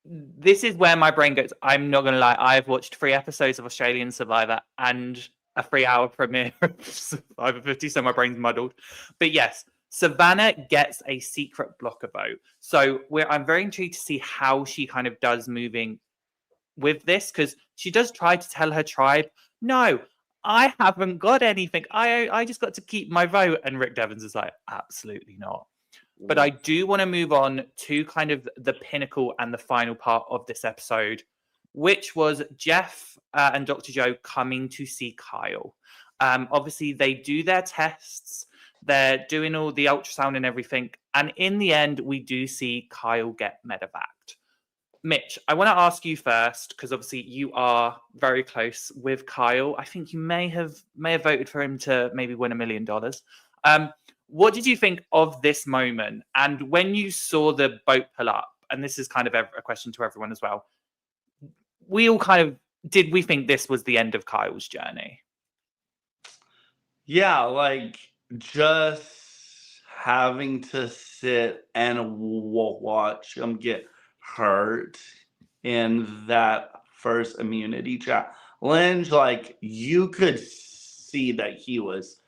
Speaker 1: This is where my brain goes. I'm not going to lie. I've watched 3 episodes of Australian Survivor and a 3-hour premiere of Survivor 50, so my brain's muddled. But yes, Savannah gets a secret blocker vote. So I'm very intrigued to see how she kind of does moving with this, because she does try to tell her tribe, no, I haven't got anything. I just got to keep my vote. And Rick Devens is like, absolutely not. But I do want to move on to kind of the pinnacle and the final part of this episode, which was Jeff and Dr. Joe coming to see Kyle. Obviously, they do their tests. They're doing all the ultrasound and everything. And in the end, we do see Kyle get medevaced. Mitch, I want to ask you first, because obviously you are very close with Kyle. I think you may have voted for him to maybe win $1 million. What did you think of this moment? And when you saw the boat pull up, and this is kind of a question to everyone as well, we all kind of, did we think this was the end of Kyle's journey?
Speaker 2: Yeah, like just having to sit and watch him get hurt in that first immunity challenge, like you could see that he was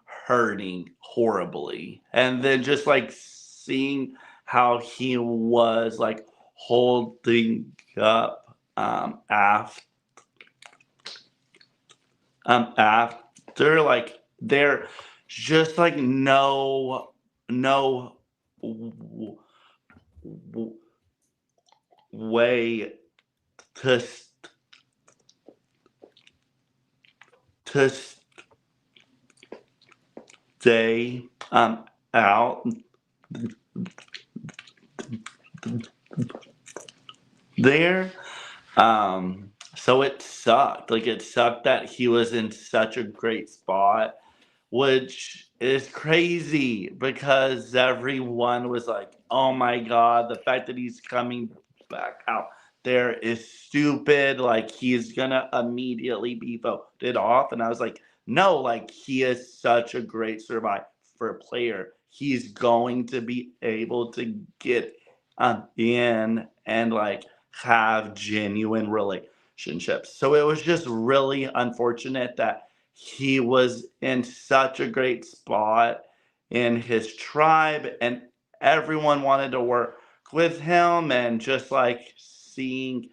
Speaker 2: hurting horribly. And then just like seeing how he was like holding up after like there just like no way to to stay out there. So it sucked. Like it sucked that he was in such a great spot, which is crazy because everyone was like, "Oh my god, the fact that he's coming back out there is stupid. Like he's gonna immediately be voted off." And I was like, "No, like he is such a great survivor player. He's going to be able to get in and like have genuine relationships." So it was just really unfortunate that he was in such a great spot in his tribe and everyone wanted to work with him, and just like seeing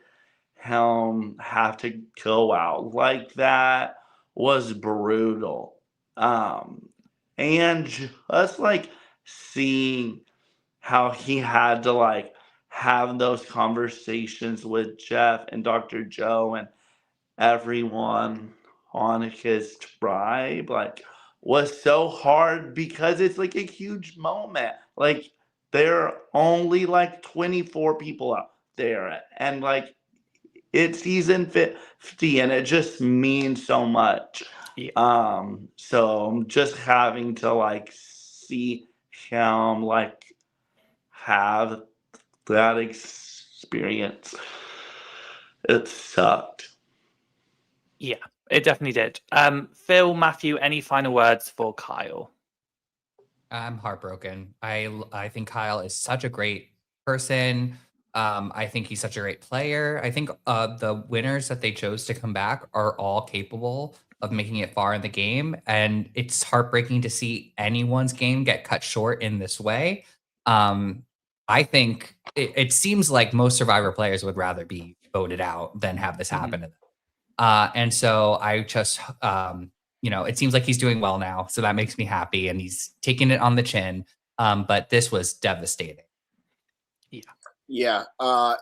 Speaker 2: him have to go out like that was brutal. And just like seeing how he had to like have those conversations with Jeff and Dr. Joe and everyone on his tribe like was so hard because it's like a huge moment. Like there are only like 24 people out there and like it's season 50 and it just means so much. So just having to like see him like have that experience, it sucked.
Speaker 1: Yeah, it definitely did. Phil, Matthew, any final words for Kyle?
Speaker 3: I'm heartbroken. I think Kyle is such a great person. I think he's such a great player. I think the winners that they chose to come back are all capable of making it far in the game, and it's heartbreaking to see anyone's game get cut short in this way. I think it seems like most Survivor players would rather be voted out than have this happen to them. And so I just, it seems like he's doing well now. So that makes me happy and he's taking it on the chin. But this was devastating.
Speaker 4: Yeah,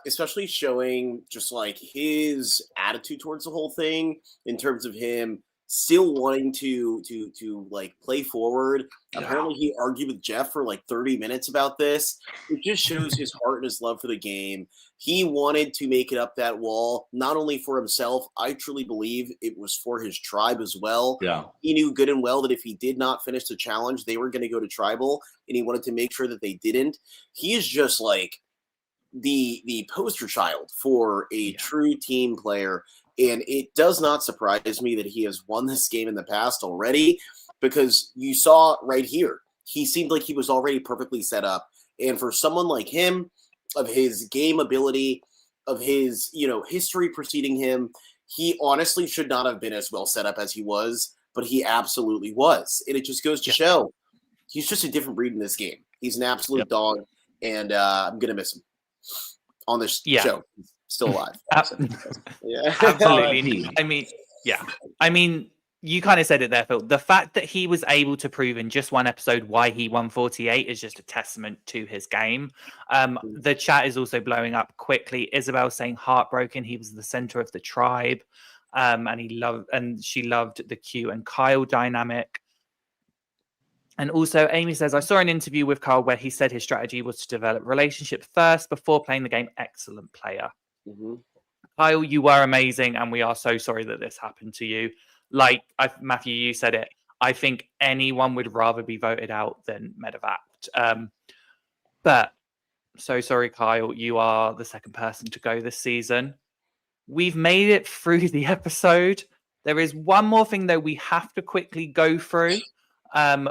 Speaker 4: especially showing just like his attitude towards the whole thing in terms of him still wanting to like play forward.
Speaker 2: Yeah.
Speaker 4: Apparently he argued with Jeff for like 30 minutes about this. It just shows his heart and his love for the game. He wanted to make it up that wall, not only for himself. I truly believe it was for his tribe as well.
Speaker 2: Yeah.
Speaker 4: He knew good and well that if he did not finish the challenge, they were going to go to tribal, and he wanted to make sure that they didn't. He is just like the poster child for a true team player, and it does not surprise me that he has won this game in the past already, because you saw right here he seemed like he was already perfectly set up. And for someone like him, of his game ability, of his history preceding him, he honestly should not have been as well set up as he was, but he absolutely was. And it just goes to show he's just a different breed in this game. He's an absolute dog, and I'm gonna miss him on this show. He's still alive.
Speaker 1: Absolutely. I mean, you kind of said it there, Phil. The fact that he was able to prove in just one episode why he won 48 is just a testament to his game. The chat is also blowing up quickly. Isabel saying heartbroken. He was the center of the tribe, and she loved the Q and Kyle dynamic. And also, Amy says, I saw an interview with Kyle where he said his strategy was to develop relationship first before playing the game. Excellent player. Kyle, you were amazing, and we are so sorry that this happened to you. Like, Matthew, you said it. I think anyone would rather be voted out than medevac. But so sorry, Kyle. You are the second person to go this season. We've made it through the episode. There is one more thing, though, we have to quickly go through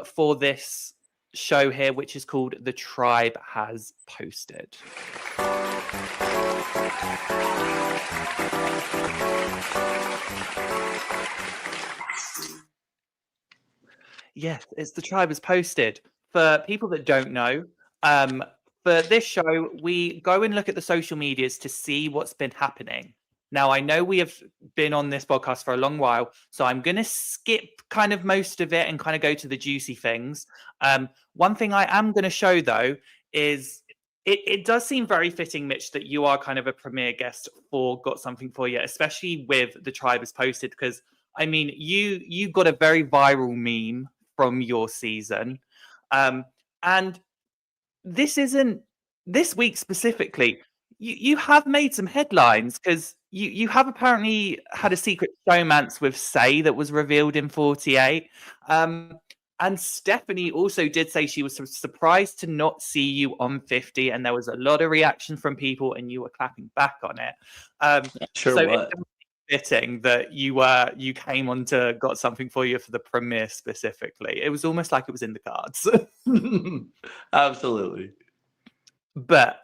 Speaker 1: for this show here, which is called The Tribe Has Posted. Yes, it's The Tribe Has Posted. For people that don't know, for this show, we go and look at the social medias to see what's been happening. Now, I know we have been on this podcast for a long while, so I'm going to skip kind of most of it and kind of go to the juicy things. One thing I am going to show, though, is it does seem very fitting, Mitch, that you are kind of a premiere guest for Got Something For You, especially with The Tribe Has Posted, because, I mean, you got a very viral meme from your season. And this week specifically, you have made some headlines because you have apparently had a secret showmance with Say that was revealed in 48. And Stephanie also did say she was surprised to not see you on 50, and there was a lot of reaction from people, and you were clapping back on it.
Speaker 2: Sure
Speaker 1: so
Speaker 2: was.
Speaker 1: it's fitting that you came on to Got Something For You for the premiere specifically. It was almost like it was in the cards.
Speaker 2: Absolutely.
Speaker 1: But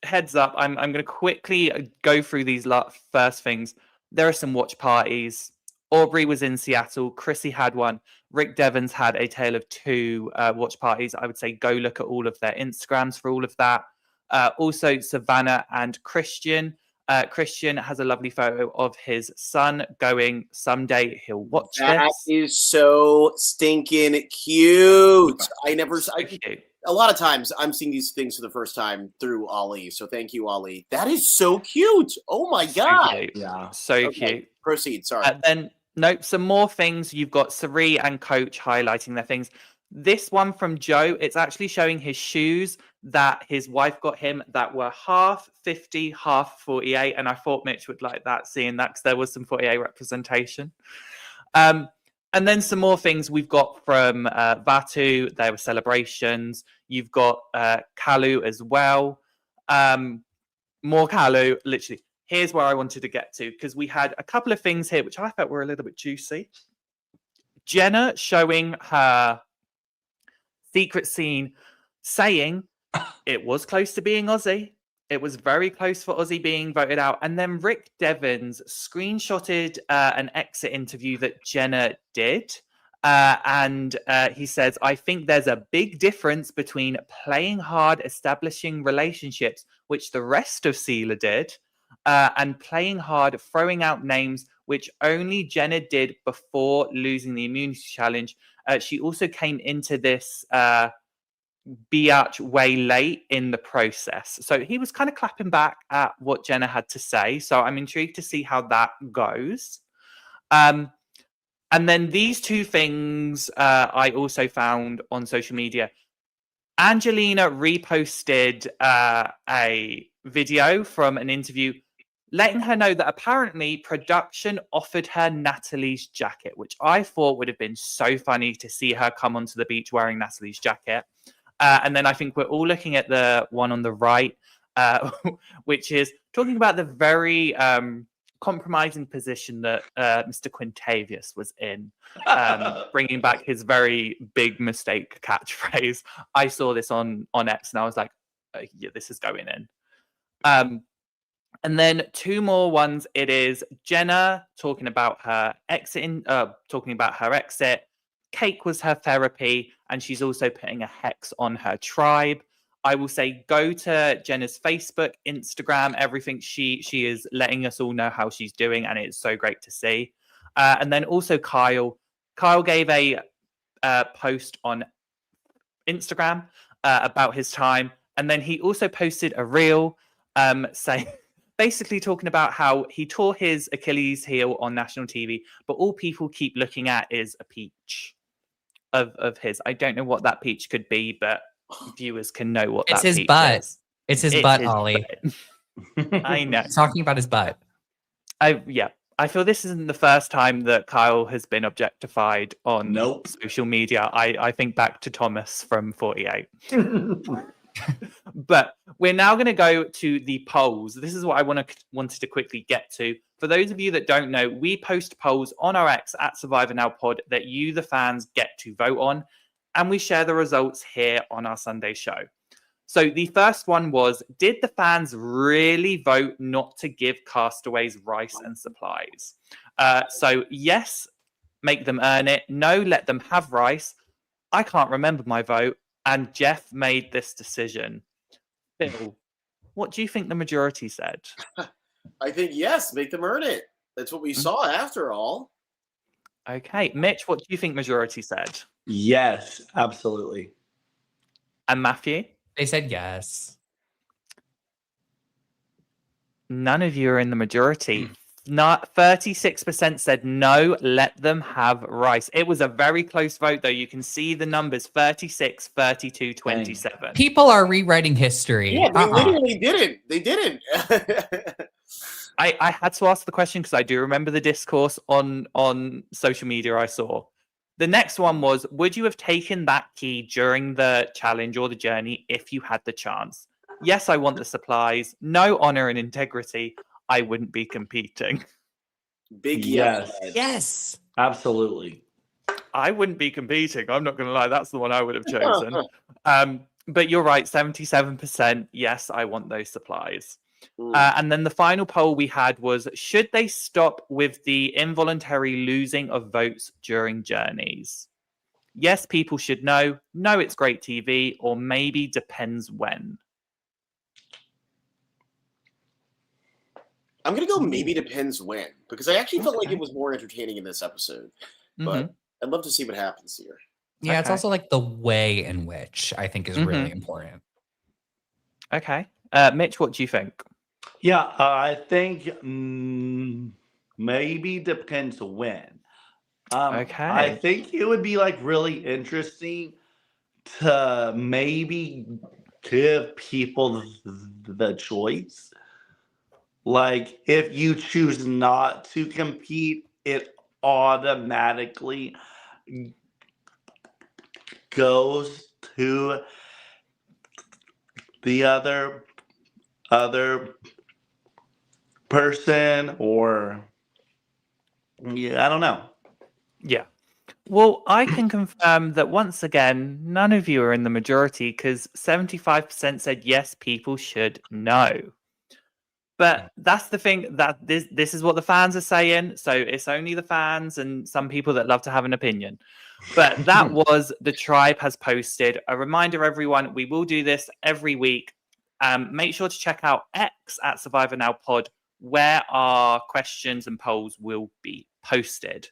Speaker 1: heads up, I'm gonna quickly go through these first things. There are some watch parties. Aubrey was in Seattle. Chrissy had one. Rick Devons had a tale of two watch parties. I would say go look at all of their Instagrams for all of that. Also, Savannah and Christian. Christian has a lovely photo of his son going. Someday he'll watch
Speaker 4: That
Speaker 1: this.
Speaker 4: is so stinking cute.
Speaker 1: Cute.
Speaker 4: A lot of times I'm seeing these things for the first time through Ollie. So thank you, Ollie. That is so cute. Oh my God.
Speaker 1: Cute.
Speaker 2: Yeah.
Speaker 1: So
Speaker 4: Okay,
Speaker 1: cute.
Speaker 4: proceed. Sorry.
Speaker 1: Then, nope, some more things. You've got Sari and Coach highlighting their things. This one from Joe, it's actually showing his shoes that his wife got him that were half 50, half 48. And I thought Mitch would like that, seeing that, because there was some 48 representation. And then some more things we've got from Vatu. There were celebrations. You've got Kalu as well. More Kalu, literally. Here's where I wanted to get to, because we had a couple of things here which I felt were a little bit juicy. Jenna showing her secret scene, saying it was close to being Aussie. It was very close for Aussie being voted out. And then Rick Devons screenshotted an exit interview that Jenna did. And he says, I think there's a big difference between playing hard, establishing relationships, which the rest of Seela did, and playing hard, throwing out names, which only Jenna did before losing the immunity challenge. She also came into this biatch way late in the process. So he was kind of clapping back at what Jenna had to say. So I'm intrigued to see how that goes. And then these two things I also found on social media. Angelina reposted a video from an interview letting her know that apparently production offered her Natalie's jacket, which I thought would have been so funny to see her come onto the beach wearing Natalie's jacket. And then I think we're all looking at the one on the right, which is talking about the very compromising position that Mr. Quintavious was in, bringing back his very big mistake catchphrase. I saw this on X and I was like, yeah, this is going in. And then two more ones. It is Jenna talking about her exit. Cake was her therapy, and she's also putting a hex on her tribe. I will say go to Jenna's Facebook, Instagram, everything. She is letting us all know how she's doing, and it's so great to see. And then also Kyle. Kyle gave a post on Instagram about his time, and then he also posted a reel saying, basically talking about how he tore his Achilles heel on national TV, but all people keep looking at is a peach of his. I don't know what that peach could be, but viewers can know what
Speaker 3: It's
Speaker 1: that
Speaker 3: his
Speaker 1: peach
Speaker 3: butt.
Speaker 1: is.
Speaker 3: It's his butt, Ollie.
Speaker 1: Butt. I know.
Speaker 3: He's talking about his butt.
Speaker 1: I feel this isn't the first time that Kyle has been objectified on social media. I think back to Thomas from 48. But we're now going to go to the polls. This is what I wanted to quickly get to. For those of you that don't know, we post polls on our X at Survivor Now Pod that you, the fans, get to vote on. And we share the results here on our Sunday show. So the first one was, did the fans really vote not to give castaways rice and supplies? So yes, make them earn it. No, let them have rice. I can't remember my vote. And Jeff made this decision. Phil, what do you think the majority said?
Speaker 4: I think yes, make them earn it. That's what we saw after all.
Speaker 1: Okay. Mitch, what do you think majority said?
Speaker 2: Yes, absolutely.
Speaker 1: And Matthew?
Speaker 3: They said yes.
Speaker 1: None of you are in the majority. Not 36% said no, let them have rice. It was a very close vote, though. You can see the numbers 36, 32, 27.
Speaker 3: People are rewriting history.
Speaker 4: Yeah, they literally didn't. They didn't.
Speaker 1: I had to ask the question because I do remember the discourse on social media I saw. The next one was, would you have taken that key during the challenge or the journey if you had the chance? Yes, I want the supplies. No, honor and integrity. I wouldn't be competing.
Speaker 4: Big
Speaker 2: Yes.
Speaker 3: Yes.
Speaker 2: Absolutely.
Speaker 1: I wouldn't be competing. I'm not going to lie. That's the one I would have chosen. But you're right. 77%. Yes, I want those supplies. And then the final poll we had was, should they stop with the involuntary losing of votes during journeys? Yes, people should know. No, it's great TV. Or maybe depends when.
Speaker 4: I'm going to go maybe depends when, because I actually felt like it was more entertaining in this episode. But I'd love to see what happens here.
Speaker 3: Yeah, it's
Speaker 1: Okay.
Speaker 3: also like the way in which I think is really important.
Speaker 1: Okay. Mitch, what do you think?
Speaker 2: Yeah, I think maybe depends when.
Speaker 1: Okay.
Speaker 2: I think it would be like really interesting to maybe give people the choice. Like, if you choose not to compete, it automatically goes to the other person, or yeah, I don't know.
Speaker 1: Yeah. Well, I can confirm that once again, none of you are in the majority because 75% said yes, people should know. But that's the thing, that this is what the fans are saying. So it's only the fans and some people that love to have an opinion. But that was the tribe has posted. A reminder, everyone, we will do this every week. Make sure to check out X at Survivor Now Pod, where our questions and polls will be posted.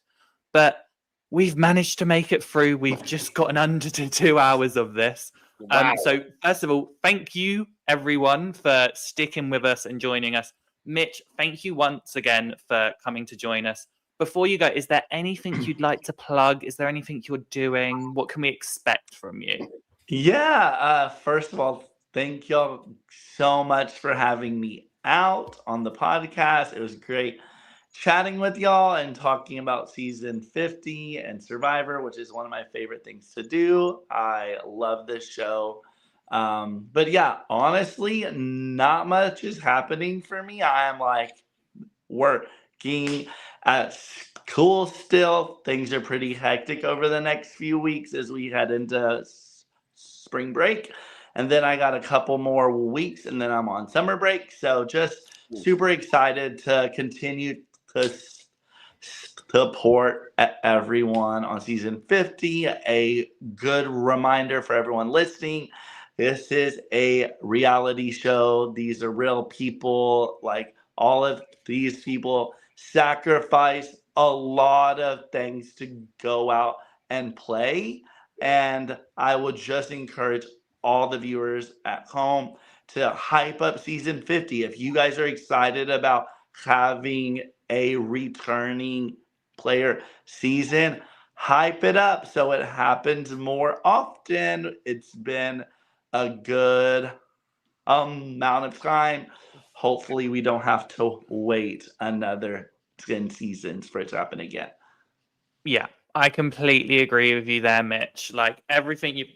Speaker 1: But we've managed to make it through. We've just gotten under to 2 hours of this.
Speaker 4: Wow.
Speaker 1: So first of all, thank you everyone for sticking with us and joining us. Mitch, thank you once again for coming to join us. Before you go, is there anything you'd like to plug? Is there anything you're doing? What can we expect from you?
Speaker 2: Yeah, first of all, thank y'all so much for having me out on the podcast. It was great chatting with y'all and talking about season 50 and Survivor, which is one of my favorite things to do. I love this show. But yeah, honestly, not much is happening for me. I am like working at school still. Things are pretty hectic over the next few weeks as we head into spring break. And then I got a couple more weeks and then I'm on summer break. So just super excited to continue to support everyone on season 50. A good reminder for everyone listening, this is a reality show. These are real people. Like, all of these people sacrifice a lot of things to go out and play. And I would just encourage all the viewers at home to hype up season 50. If you guys are excited about having a returning player season, hype it up so it happens more often. It's been a good amount of time. Hopefully we don't have to wait another 10 seasons for it to happen again.
Speaker 1: Yeah, I completely agree with you there, Mitch. Like, everything you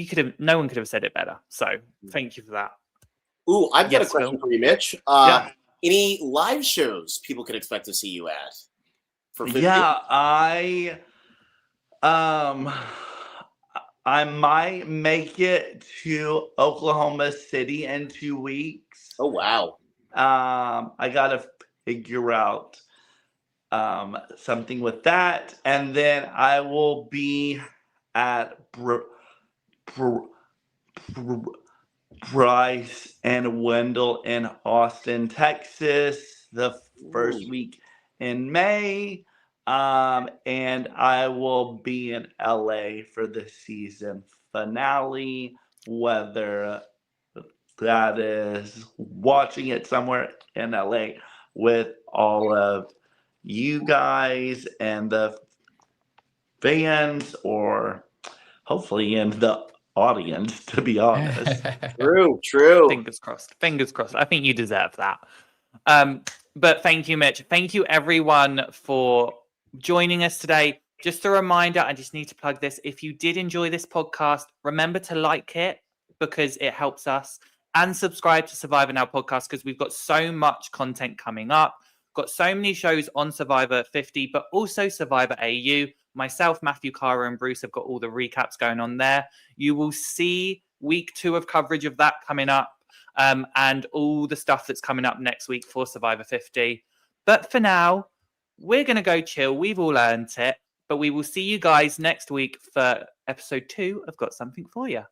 Speaker 1: could have, no one could have said it better. So thank you for that.
Speaker 4: Ooh, I've got
Speaker 1: Yes,
Speaker 4: a question
Speaker 1: Phil?
Speaker 4: for you, Mitch.
Speaker 2: Yeah.
Speaker 4: Any live shows people can expect to see you at? For 50?
Speaker 2: Yeah, I might make it to Oklahoma City in 2 weeks.
Speaker 4: Oh wow.
Speaker 2: I gotta figure out something with that, and then I will be at Bryce and Wendell in Austin, Texas, the first
Speaker 4: Ooh.
Speaker 2: week in May. And I will be in LA for the season finale, whether that is watching it somewhere in LA with all of you guys and the fans, or hopefully in the audience, to be honest.
Speaker 4: True.
Speaker 1: Fingers crossed. Fingers crossed. I think you deserve that. But thank you, Mitch. Thank you, everyone, for joining us today. Just a reminder, I just need to plug this. If you did enjoy this podcast, remember to like it because it helps us, and subscribe to Survivor Now podcast because we've got so much content coming up. Got so many shows on Survivor 50, but also Survivor AU. Myself, Matthew, Cara, and Bruce have got all the recaps going on there. You will see week 2 of coverage of that coming up, and all the stuff that's coming up next week for Survivor 50. But for now, we're going to go chill. We've all earned it. But we will see you guys next week for episode 2 of Got Something For You.